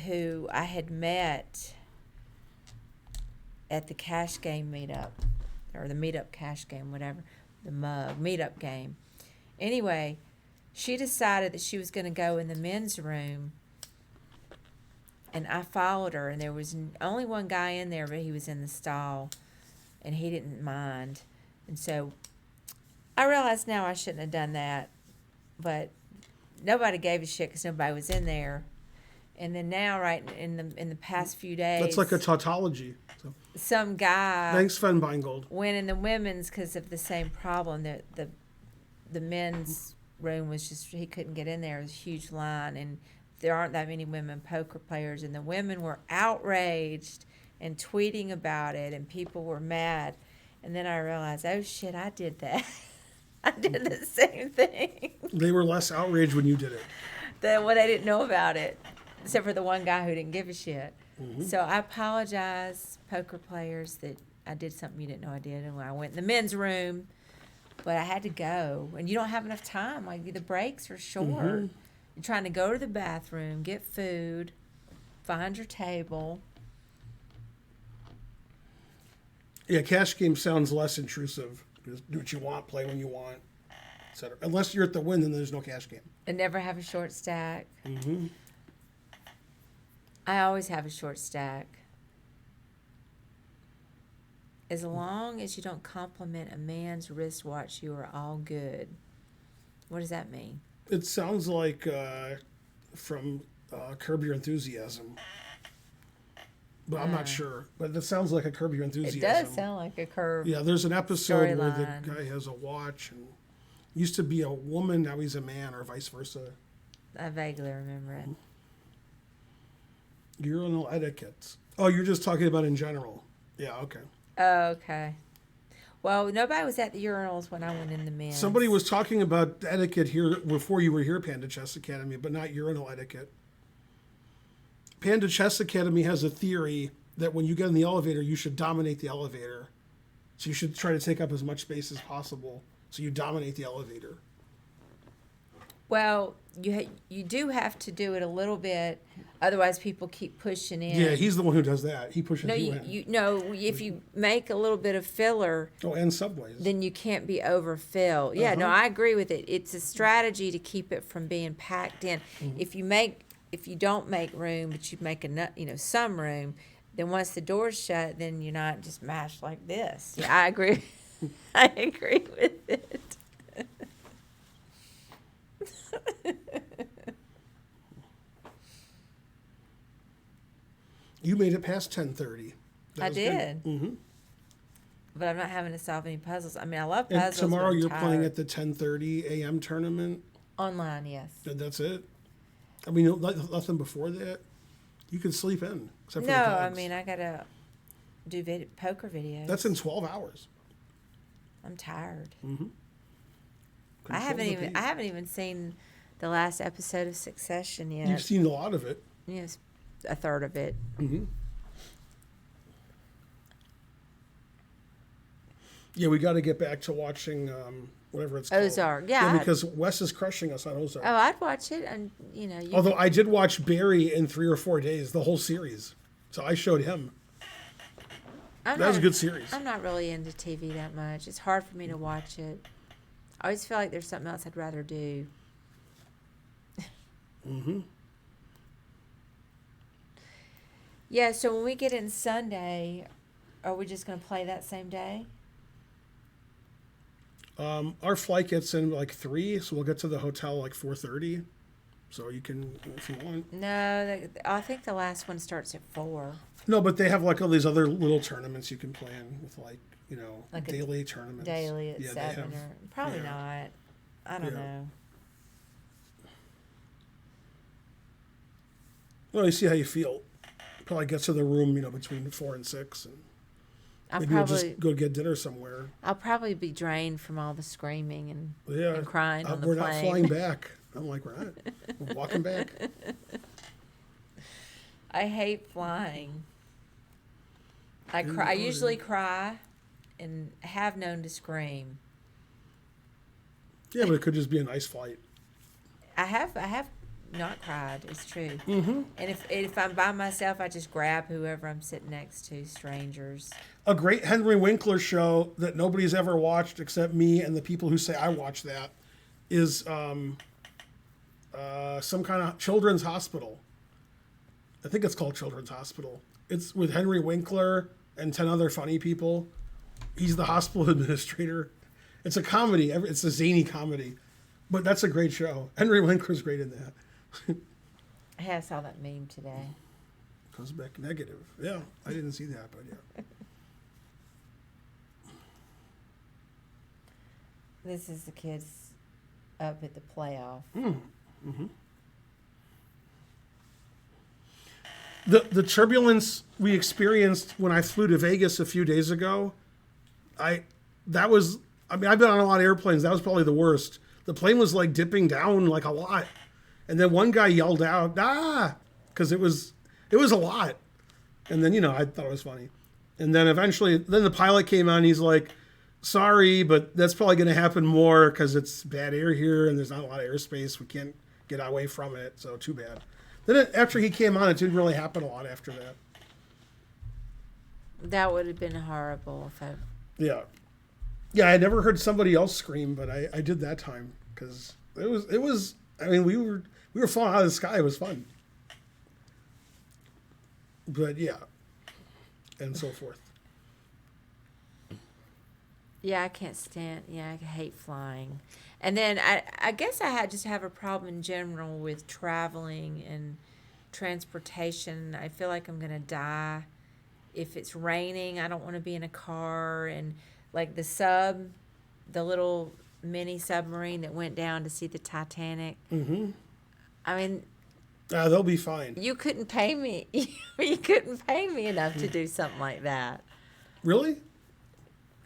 who I had met at the cash game meetup, or the meetup cash game, whatever, the mug meetup game. Anyway, she decided that she was going to go in the men's room, and I followed her, and there was only one guy in there, but he was in the stall, and he didn't mind. And so I realize now I shouldn't have done that, but nobody gave a shit because nobody was in there. And then now, right in the past few days, That's like a tautology. So, some guy thanks, Sven Beingold. went in the women's because of the same problem. The men's room was just, he couldn't get in there. It was a huge line, and there aren't that many women poker players. And the women were outraged and tweeting about it, and people were mad. And then I realized, oh shit, I did that. I did the same thing. They were less outraged when you did it. They didn't know about it, except for the one guy who didn't give a shit. So I apologize, poker players, that I did something you didn't know I did. And when I went in the men's room, but I had to go, and you don't have enough time. Like, the breaks are short. You're trying to go to the bathroom, get food, find your table. Yeah, cash game sounds less intrusive. Just do what you want, play when you want, etc. Unless you're at the Wynn, then there's no cash game. And never have a short stack. I always have a short stack. As long as you don't compliment a man's wristwatch, you are all good. What does that mean? It sounds like from Curb Your Enthusiasm. But I'm not sure. But it sounds like a Curb Your It Enthusiasm. does sound like a curve. Yeah, there's an episode where the Storyline. guy has a watch and used to be a woman, now he's a man, or vice versa. I vaguely remember it. Urinal etiquettes. Oh, you're just talking about in general. Yeah, okay. Oh, okay. Well, nobody was at the urinals when I went in the men's. Somebody was talking about etiquette here before you were here, Panda Chess Academy, but not urinal etiquette. Panda Chess Academy has a theory that when you get in the elevator, you should dominate the elevator. So you should try to take up as much space as possible. So you dominate the elevator. Well, you do have to do it a little bit, otherwise people keep pushing in. Yeah, he's the one who does that. He pushes No, you in. if you make a little bit of filler, Oh, and subways. then you can't be overfilled. Yeah, no, I agree with it. It's a strategy to keep it from being packed in. If you don't make room, but you make some room, then once the door's shut, then you're not just mashed like this. Yeah, I agree. I agree with it. You made it past 10:30. I did. Mm-hmm. But I'm not having to solve any puzzles. I mean, I love And puzzles. tomorrow but I'm you're playing tired. at the 10:30 a.m. tournament. Online, yes. And that's it. I mean, nothing before that. You can sleep in, except for No, the I dogs. mean, I gotta do poker videos. That's in 12 hours. I'm tired. Control I the haven't even seen the last episode of Succession yet. You've seen a lot of it. Yes, a third of it. Yeah, we got to get back to watching whatever it's called. Ozark, yeah. because Wes is crushing us on Ozark. Oh, I'd watch it, and you. Although I did watch Barry in 3 or 4 days, the whole series. So I showed him. I'm That was a not- good series. I'm not really into TV that much. It's hard for me to watch it. I always feel like there's something else I'd rather do. Mm-hmm. Yeah, so when we get in Sunday, are we just going to play that same day? Our flight gets in like 3, so we'll get to the hotel like 4:30. So you can, if you want. No, I think the last one starts at 4. No, but they have like all these other little tournaments you can play in with like, Like a daily tournaments. Daily at Yeah, they 7 have- or probably yeah. not. I don't Yeah. know. Well, you see how you feel. Probably get to the room, between 4 and 6, and I'll maybe we'll probably just go get dinner somewhere. I'll probably be drained from all the screaming and Yeah, crying on the we're plane. not flying back. I'm like, we're not. We're walking back. I hate flying. I Yeah, cry. I you usually cry, and have known to scream. Yeah, but it could just be a nice flight. I have not cried. It's true. Mm-hmm. And if I'm by myself, I just grab whoever I'm sitting next to, strangers. A great Henry Winkler show that nobody's ever watched except me and the people who say I watch that is some kind of children's hospital. I think it's called Children's Hospital. It's with Henry Winkler and 10 other funny people. He's the hospital administrator. It's a comedy. It's a zany comedy. But that's a great show. Henry Winkler's great in that. I saw that meme today. Comes back negative. Yeah, I didn't see that, but yeah. This is the kids up at the playoff. The turbulence we experienced when I flew to Vegas a few days ago, I've been on a lot of airplanes. That was probably the worst. The plane was like dipping down like a lot. And then one guy yelled out, because it was a lot. And then, I thought it was funny. And then eventually, the pilot came on. He's like, sorry, but that's probably going to happen more because it's bad air here and there's not a lot of airspace. We can't get away from it. So too bad. Then after he came on, it didn't really happen a lot after that. That would have been horrible if I. Yeah. Yeah, I never heard somebody else scream, but I did that time because it was, we were falling out of the sky. It was fun. But yeah, and so forth. Yeah, I can't stand. Yeah, I hate flying. And then I guess I just have a problem in general with traveling and transportation. I feel like I'm gonna die if it's raining. I don't want to be in a car, and like the little mini submarine that went down to see the Titanic. Mm-hmm. I mean, They'll be fine. you couldn't pay me. You couldn't pay me enough to do something like that. Really?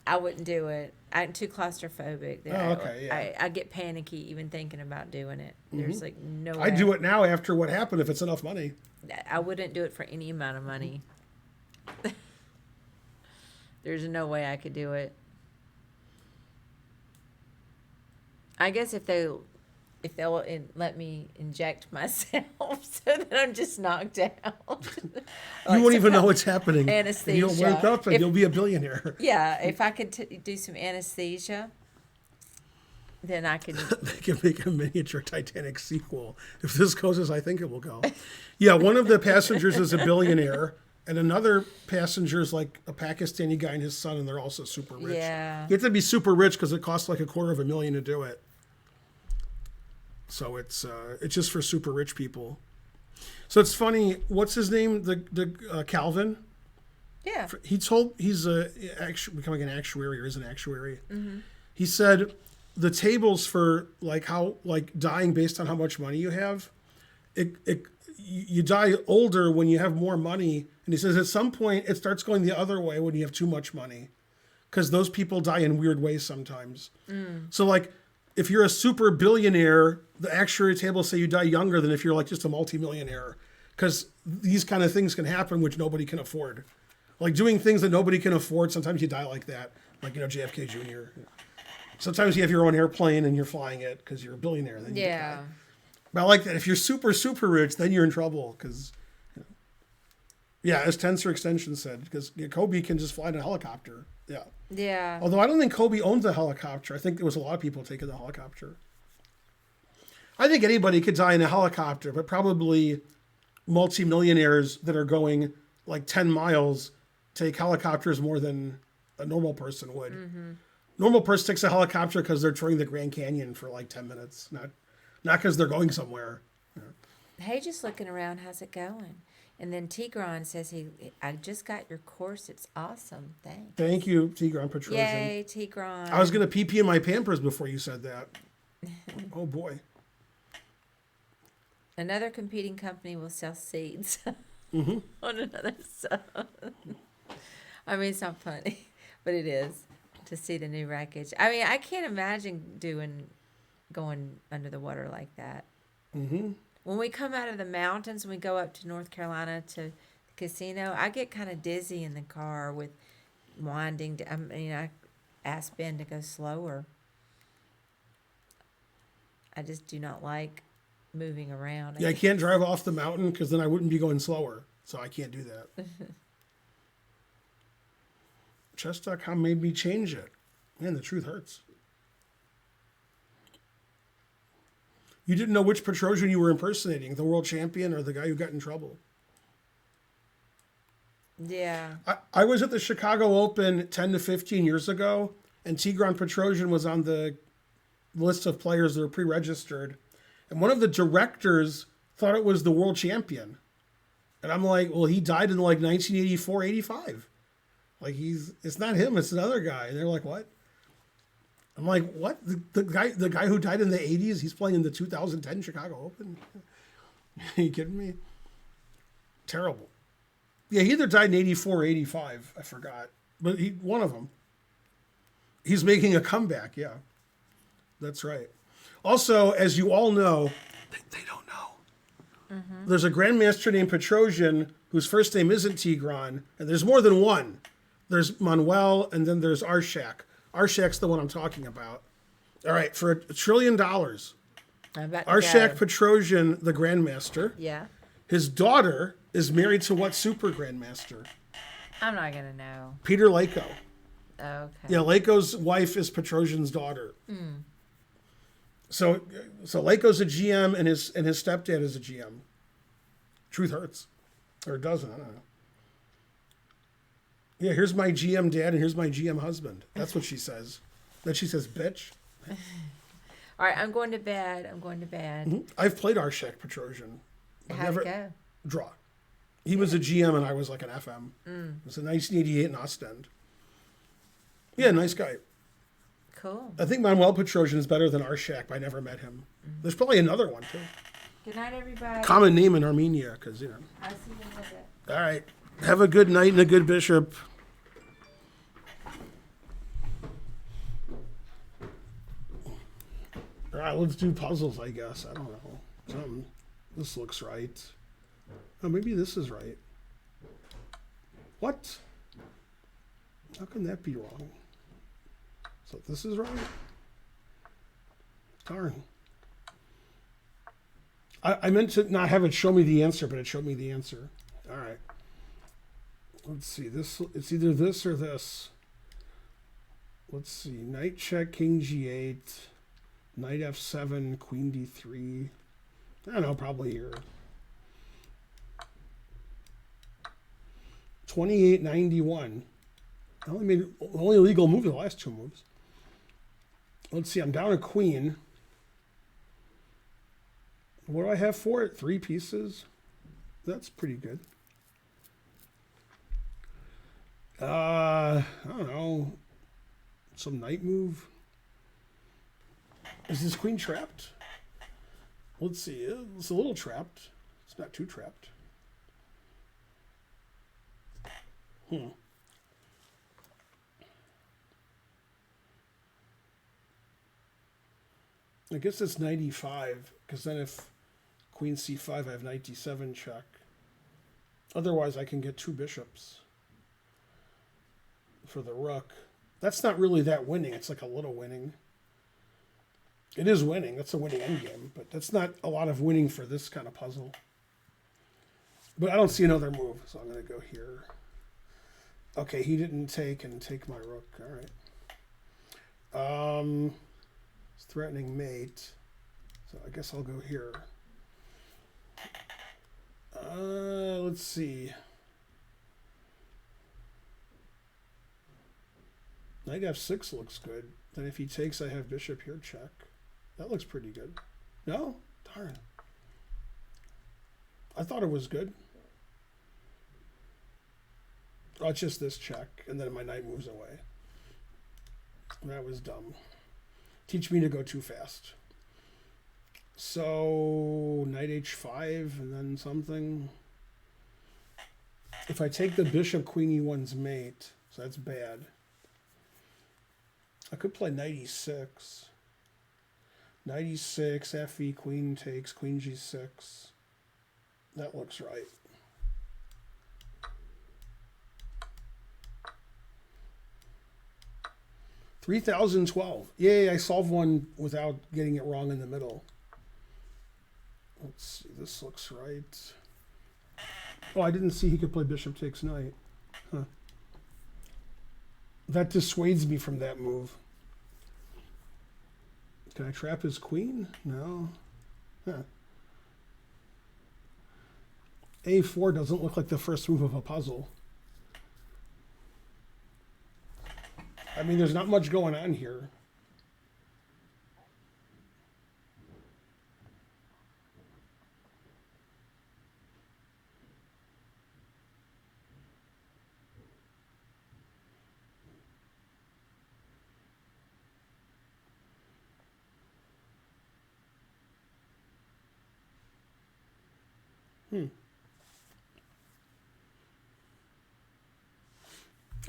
I wouldn't do it. I'm too claustrophobic. Oh, okay, yeah. I get panicky even thinking about doing it. There's like no way. I do it now after what happened if it's enough money. I wouldn't do it for any amount of money. There's no way I could do it. I guess if they'll let me inject myself so that I'm just knocked out. You won't even know what's happening. Anesthesia. And you'll wake up and If- you'll be a billionaire. Yeah, if I could do some anesthesia, then I could. They can make a miniature Titanic sequel if this goes as I think it will go. Yeah, one of the passengers is a billionaire, and another passenger is like a Pakistani guy and his son, and they're also super rich. Yeah. You have to be super rich because it costs like $250,000 to do it. So it's just for super rich people. So it's funny. What's his name? The Calvin. Yeah. He's becoming an actuary or is an actuary. Mm-hmm. He said the tables for dying based on how much money you have, you die older when you have more money, and he says at some point it starts going the other way when you have too much money, because those people die in weird ways sometimes. So like if you're a super billionaire, the actuary tables say you die younger than if you're like just a multimillionaire, because these kind of things can happen which nobody can afford. Like doing things that nobody can afford, sometimes you die like that, like JFK Jr. Sometimes you have your own airplane and you're flying it because you're a billionaire. Then you Yeah. die. But I like that. If you're super, super rich, then you're in trouble because Yeah, as Tensor Extension said, because Kobe can just fly in a helicopter. Yeah. Yeah. Although I don't think Kobe owned the helicopter. I think there was a lot of people taking the helicopter. I think anybody could die in a helicopter, but probably multimillionaires that are going like 10 miles take helicopters more than a normal person would. Normal person takes a helicopter because they're touring the Grand Canyon for like 10 minutes, not because they're going somewhere. Hey, just looking around, how's it going? And then Tigran says I just got your course. It's awesome. Thanks. Thank you, Tigran Petrosian. Yay, Tigran. I was going to pee in my Pampers before you said that. Oh, boy. Another competing company will sell seeds Mm-hmm. on another song. I mean, it's not funny, but it is to see the new wreckage. I mean, I can't imagine going under the water like that. Mm-hmm. When we come out of the mountains and we go up to North Carolina to the casino, I get kind of dizzy in the car with winding. I ask Ben to go slower. I just do not like moving around. Yeah, I can't drive off the mountain because then I wouldn't be going slower. So I can't do that. Chess.com made me change it. Man, the truth hurts. You didn't know which Petrosian you were impersonating, the world champion or the guy who got in trouble. Yeah. I was at the Chicago Open 10 to 15 years ago, and Tigran Petrosian was on the list of players that were pre-registered. And one of the directors thought it was the world champion. And I'm like, well, he died in like 1984, 85. Like it's not him, it's another guy. And they're like, what? I'm like, what? The guy who died in the 80s, he's playing in the 2010 Chicago Open? Are you kidding me? Terrible. Yeah, he either died in 84 or 85. I forgot. But one of them. He's making a comeback, yeah. That's right. Also, as you all know, they don't know. Mm-hmm. There's a grandmaster named Petrosian whose first name isn't Tigran, and there's more than one. There's Manuel, and then there's Arshak. Arshak's the one I'm talking about. All right, for $1 trillion, Arshak Petrosian, the grandmaster. Yeah. His daughter is married to what super grandmaster? I'm not going to know. Peter Lako. Okay. Yeah, Lako's wife is Petrosian's daughter. Mm. So Lako's a GM and his stepdad is a GM. Truth hurts. Or it doesn't, I don't know. Yeah, here's my GM dad and here's my GM husband. That's what she says. Then she says, bitch. All right, I'm going to bed. Mm-hmm. I've played Arshak Petrosian. How'd it go? Draw. He was a GM and I was like an FM. It was in 1988 in Ostend. Yeah, nice guy. Cool. I think Manuel Petrosian is better than Arshak, but I never met him. Mm-hmm. There's probably another one, too. Good night, everybody. Common name in Armenia, because, I'll see you in a little bit. All right. Have a good night and a good bishop. All right, let's do puzzles, I guess. I don't know. This looks right. Oh, maybe this is right. What? How can that be wrong? So this is right? Darn. I meant to not have it show me the answer, but it showed me the answer. All right. Let's see. It's either this or this. Let's see. Knight check, king g8, knight f7, queen d3. I don't know, probably here. 2891. I only made only legal move the last two moves. Let's see, I'm down a queen. What do I have for it? 3 pieces. That's pretty good. I don't know. Some knight move. Is this queen trapped? Let's see. It's a little trapped. It's not too trapped. I guess it's knight e5, because then if queen c5, I have knight d7 check. Otherwise, I can get 2 bishops for the rook. That's not really that winning. It's like a little winning. It is winning. That's a winning endgame, but that's not a lot of winning for this kind of puzzle. But I don't see another move, so I'm going to go here. Okay, he didn't take and take my rook. All right. It's threatening mate. So I guess I'll go here. Let's see. Knight f6 looks good. Then if he takes, I have bishop here, check. That looks pretty good. No? Darn. I thought it was good. Oh, it's just this check, and then my knight moves away. That was dumb. Teach me to go too fast. So, knight h5, and then something. If I take the bishop, queen e1's mate, so that's bad. I could play knight e6. Knight e6, fe, queen takes, queen g6. That looks right. $3,012. Yay, I solved one without getting it wrong in the middle. Let's see, this looks right. Oh, I didn't see he could play bishop takes knight. Huh. That dissuades me from that move. Can I trap his queen? No. Huh. A4 doesn't look like the first move of a puzzle. I mean, there's not much going on here.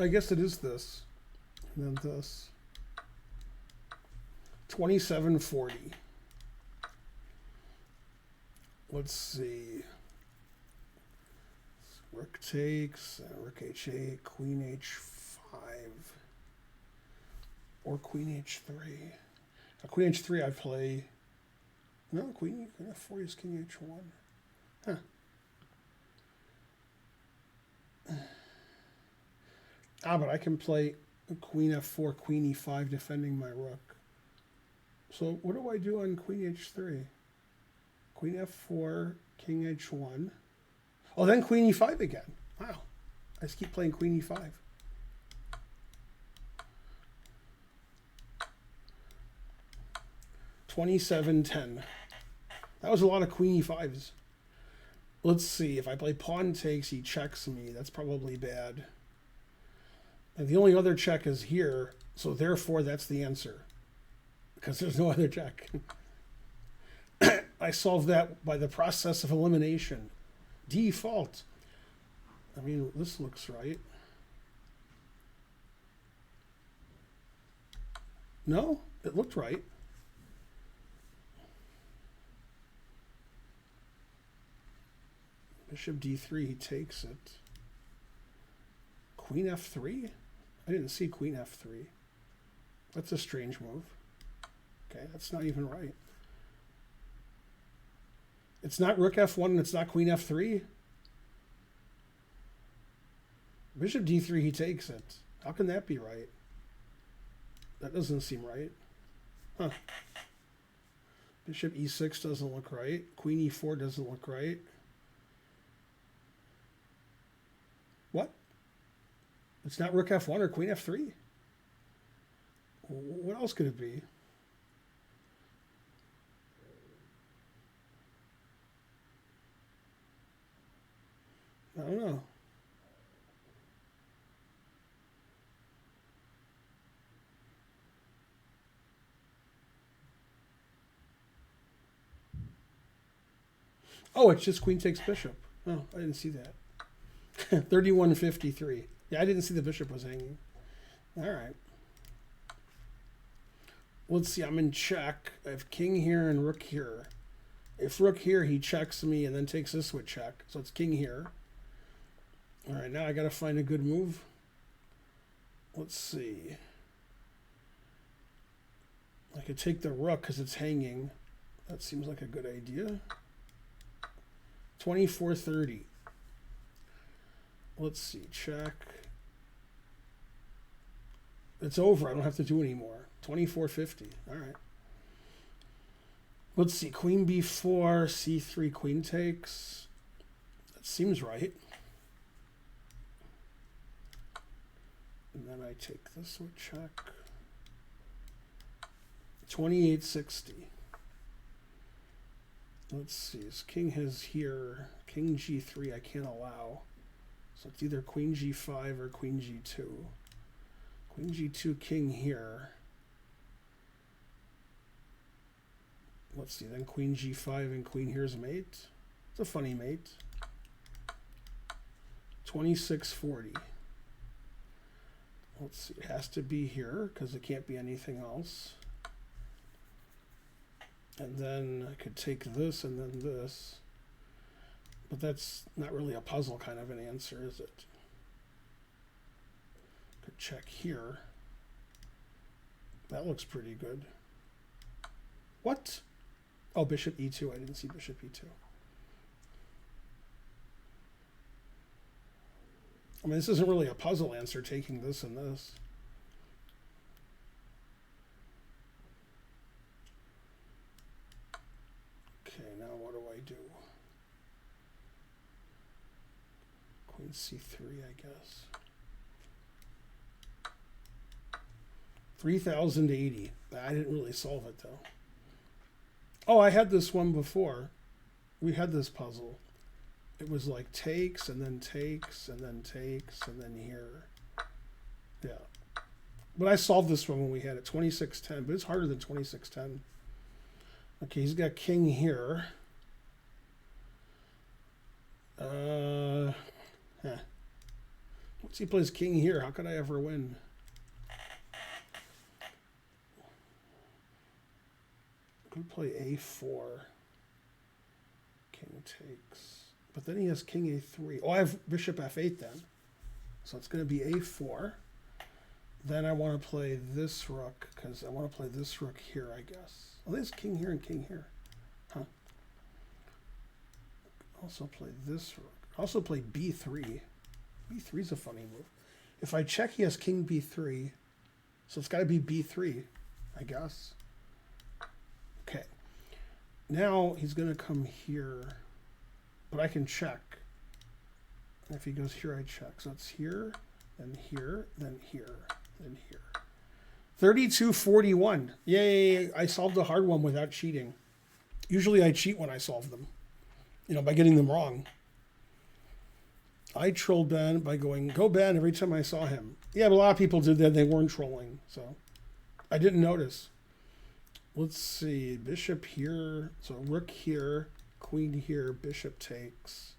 I guess it is this. And then this. 2740. Let's see. Rook takes, rook h8, queen h5, or queen h3. Now, queen h3 I play. No, queen f4 is king h1. Huh. But I can play queen f4, queen e5, defending my rook. So what do I do on queen h3? Queen f4, king h1. Oh, then queen e5 again. Wow. I just keep playing queen e5. $27.10. That was a lot of queen e5s. Let's see. If I play pawn takes, he checks me. That's probably bad. And the only other check is here, so therefore that's the answer. Because there's no other check. I solved that by the process of elimination. Default. I mean, this looks right. No, it looked right. Bishop d3, he takes it. Queen f3? I didn't see queen f3. That's a strange move. Okay, that's not even right. It's not rook f1 and it's not queen f3? Bishop d3, he takes it. How can that be right? That doesn't seem right. Huh. Bishop e6 doesn't look right. Queen e4 doesn't look right. What? It's not rook f1 or queen f3? What else could it be? I don't know. Oh, it's just queen takes bishop. Oh, I didn't see that. 3153. Yeah, I didn't see the bishop was hanging. All right. Let's see. I'm in check. I have king here and rook here. If rook here, he checks me and then takes this with check. So it's king here. All right, now I got to find a good move. Let's see. I could take the rook because it's hanging. That seems like a good idea. 2430. Let's see, check. It's over. I don't have to do anymore. 2450. All right. Let's see, queen b4, c3, queen takes. That seems right. And then I take this with check. 2860. Let's see, his king has here, king g3 I can't allow. So it's either queen g5 or queen g2. Queen g2, king here. Let's see, then queen g5 and queen here's mate. It's a funny mate. 2640. Let's see, it has to be here because it can't be anything else. And then I could take this and then this. But that's not really a puzzle kind of an answer, is it? Could check here. That looks pretty good. What? Oh, bishop e2. I didn't see bishop e2. I mean, this isn't really a puzzle answer, taking this and this. Okay, now what do I do? Queen c3, I guess. 3080. I didn't really solve it, though. Oh, I had this one before. We had this puzzle. It was like takes, and then takes, and then takes, and then here. Yeah. But I solved this one when we had it, 2610, but it's harder than 2610. Okay, he's got king here. Once he plays king here, how could I ever win? Could play a4. King takes. But then he has king a3. Oh, I have bishop f8 then. So it's going to be a4. Then I want to play this rook, because I want to play this rook here, I guess. Oh, there's king here and king here. Huh. Also play this rook. Also play b3. b3 is a funny move. If I check, he has king b3. So it's got to be b3, I guess. Okay. Now he's going to come here. But I can check. And if he goes here, I check. So it's here, then here, then here, then here. 3241. Yay, I solved a hard one without cheating. Usually I cheat when I solve them, you know, by getting them wrong. I trolled Ben by going, go Ben, every time I saw him. Yeah, but a lot of people did that. They weren't trolling, so I didn't notice. Let's see, bishop here, so rook here, queen here, bishop takes.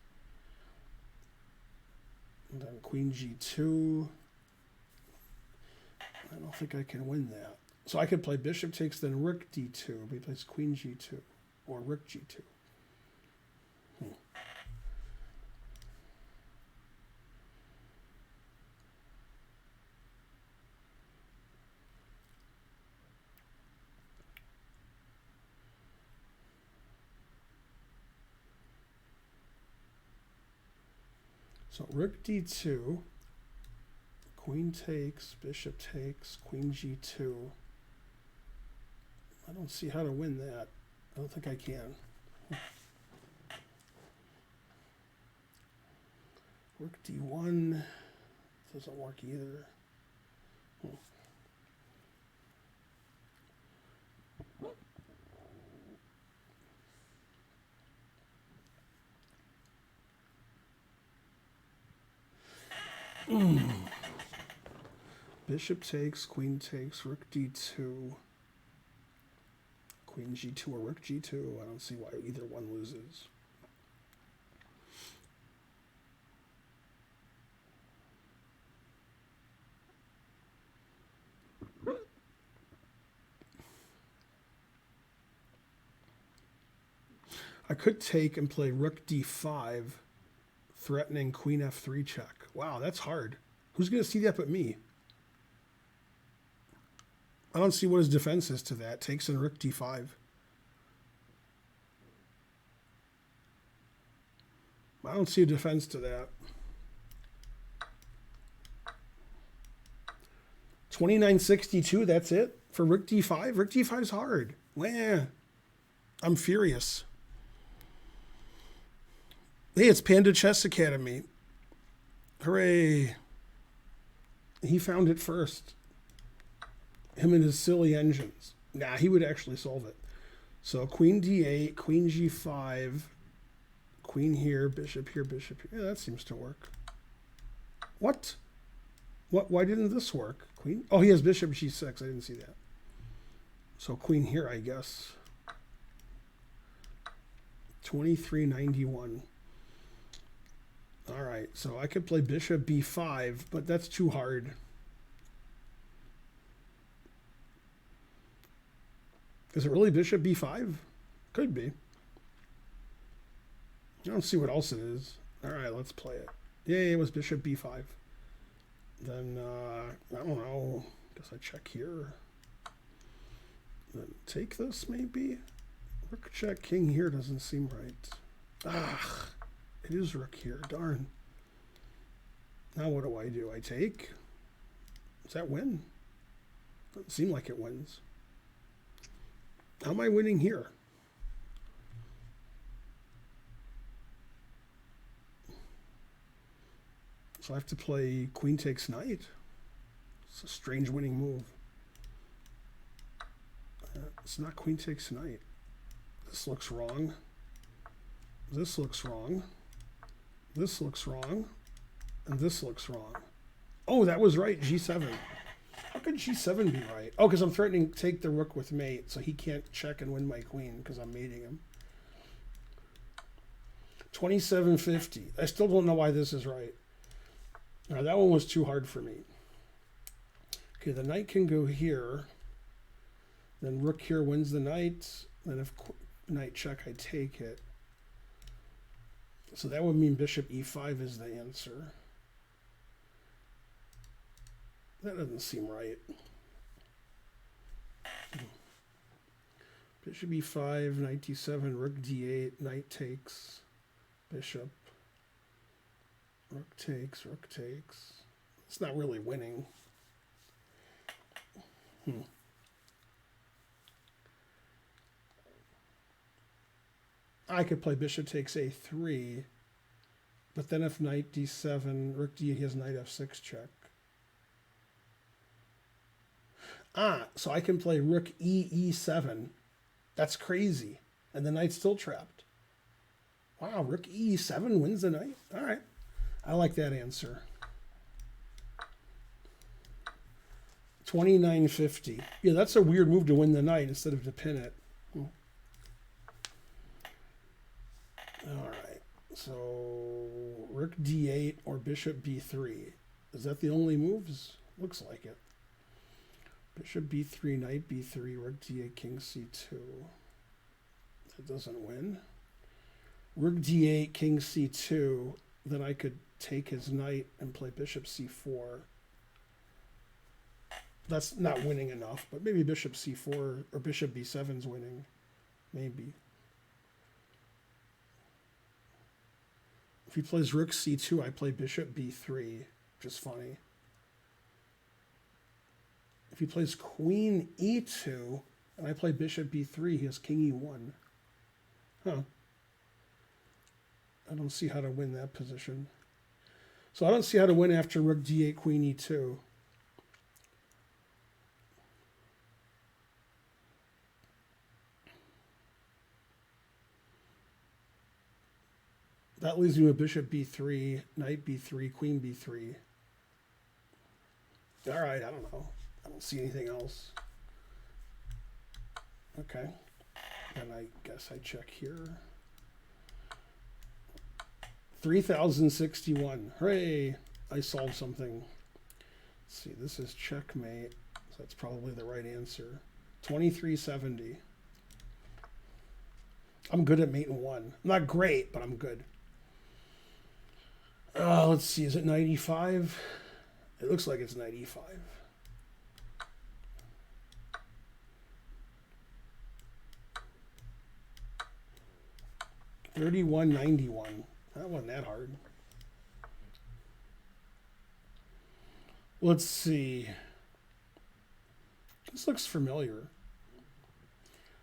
And then queen g2. I don't think I can win that. So I could play bishop takes, then rook d2. But he plays queen g2 or rook g2. So rook d2, queen takes, bishop takes, queen g2. I don't see how to win that. I don't think I can. Rook d1 doesn't work either. Bishop takes, queen takes, rook d2, queen g2 or rook g2. I don't see why either one loses. I could take and play rook d5, threatening queen f3 check. Wow, that's hard. Who's going to see that but me? I don't see what his defense is to that. Takes and rook d5. I don't see a defense to that. 2962, that's it for Rook D5. Rook D5 is hard. Wah. I'm furious. Hey, it's Panda Chess Academy. Hooray. He found it first. Him and his silly engines. Nah, he would actually solve it. So Queen D8, Queen G5, Queen here, Bishop here, Bishop here. Yeah, that seems to work. What? What? Why didn't this work? Queen? Oh, he has Bishop G6. I didn't see that. So Queen here, I guess. 2391. All right, so I could play Bishop B5, but that's too hard. Is it really Bishop B5? Could be. I don't see what else it is. All right, let's play it. Yay, it was Bishop B5. Then, I don't know. Guess I check here. Then take this, maybe? Rook check king here doesn't seem right. Ah, it is rook here. Darn. Now what do? I take? Does that win? Doesn't seem like it wins. How am I winning here? So I have to play queen takes knight. It's a strange winning move. It's not queen takes knight. This looks wrong. This looks wrong. This looks wrong. And this looks wrong. Oh, that was right. G7. How could G7 be right? Oh, because I'm threatening to take the rook with mate, so he can't check and win my queen because I'm mating him. 2750. I still don't know why this is right. Now, that one was too hard for me. Okay, the knight can go here. Then rook here wins the knight. Then if knight check, I take it. So that would mean bishop e5 is the answer. That doesn't seem right. Bishop e5, knight d7, rook d8, knight takes, bishop, rook takes, rook takes. It's not really winning. I could play bishop takes a3, but then if knight d7, rook d8, he has knight f6 check. Ah, so I can play rook e7. That's crazy. And the knight's still trapped. Wow, rook e7 wins the knight. All right. I like that answer. 2950. Yeah, that's a weird move to win the knight instead of to pin it. All right. So rook d8 or bishop b3. Is that the only moves? Looks like it. Bishop b3, knight b3, rook d8, king c2. That doesn't win. Rook d8, king c2. Then I could take his knight and play bishop c4. That's not winning enough, but maybe bishop c4 or bishop b7 is winning. Maybe. If he plays rook c2, I play bishop b3, which is funny. If he plays queen e2 and I play bishop b3, he has king e1. Huh. I don't see how to win that position. So I don't see how to win after rook d8, queen e2. That leaves me with bishop b3, knight b3, queen b3. All right, I don't know. I don't see anything else. Okay. And I guess I check here. 3061. Hooray! I solved something. Let's see, this is checkmate. So that's probably the right answer. 2370. I'm good at mate in one. I'm not great, but I'm good. Let's see, is it 95? It looks like it's 95. 3191. That wasn't that hard. Let's see. This looks familiar.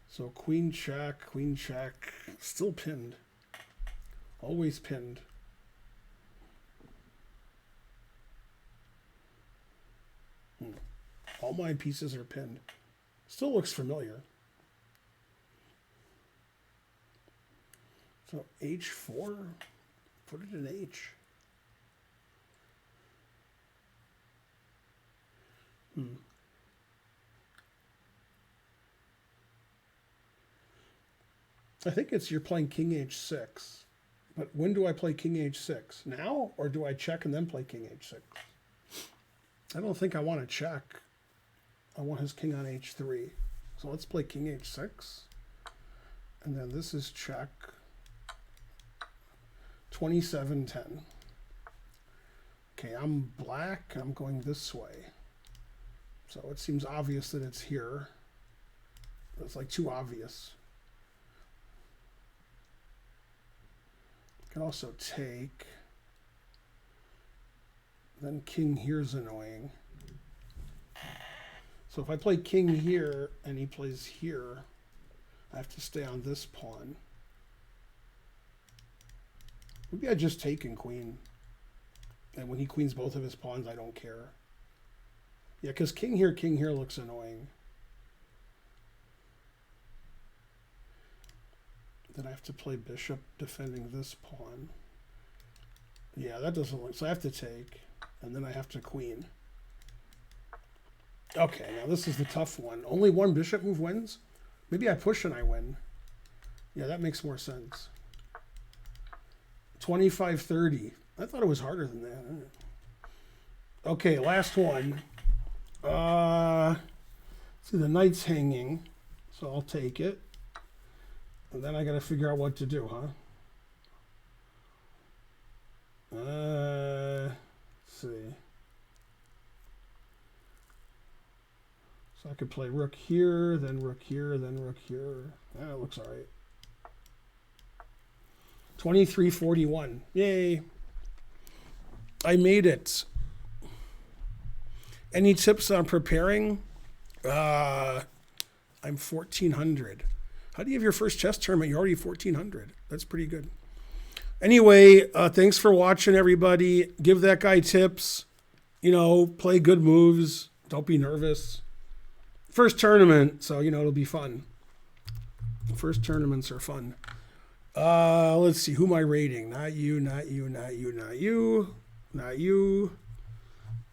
So queen check, still pinned. Always pinned. All my pieces are pinned. Still looks familiar. So H4, put it in H. I think it's you're playing king H6. But when do I play king H6? Now? Or do I check and then play king H6? I don't think I want to check. I want his king on H3. So let's play king H6. And then this is check. 27-10. Okay, I'm black. I'm going this way. So it seems obvious that it's here. It's like too obvious. I can also take. Then king here's annoying. So if I play king here and he plays here, I have to stay on this pawn. Maybe I just take and queen. And when he queens both of his pawns, I don't care. Yeah, because king here looks annoying. Then I have to play bishop defending this pawn. Yeah, that doesn't look... So I have to take. And then I have to queen. Okay, now this is the tough one. Only one bishop move wins? Maybe I push and I win. Yeah, that makes more sense. 25-30. I thought it was harder than that. Okay, last one. See, the knight's hanging, so I'll take it. And then I got to figure out what to do, huh? Let's see. So I could play rook here, then rook here, then rook here. That looks all right. 23-41. Yay. I made it. Any tips on preparing? I'm 1,400. How do you have your first chess tournament? You're already 1,400. That's pretty good. Anyway, thanks for watching, everybody. Give that guy tips. You know, play good moves. Don't be nervous. First tournament, so, you know, it'll be fun. First tournaments are fun. Let's see. Who am I rating? Not you, not you, not you, not you, not you.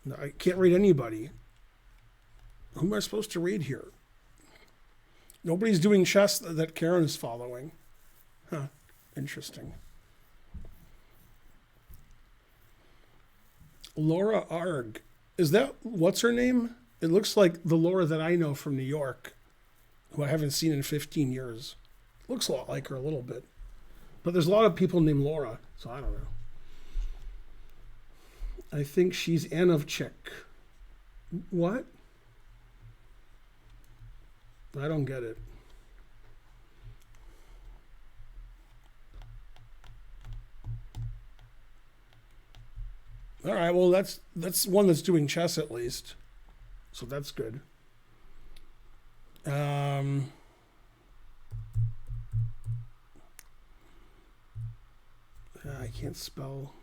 No, I can't rate anybody. Who am I supposed to rate here? Nobody's doing chess that Karen is following. Huh. Interesting. Laura Arg. Is that, what's her name? It looks like the Laura that I know from New York, who I haven't seen in 15 years. Looks a lot like her a little bit. But there's a lot of people named Laura, so I don't know. I think she's Anovchik. What? I don't get it. All right, well, that's one that's doing chess at least. So that's good. I can't spell.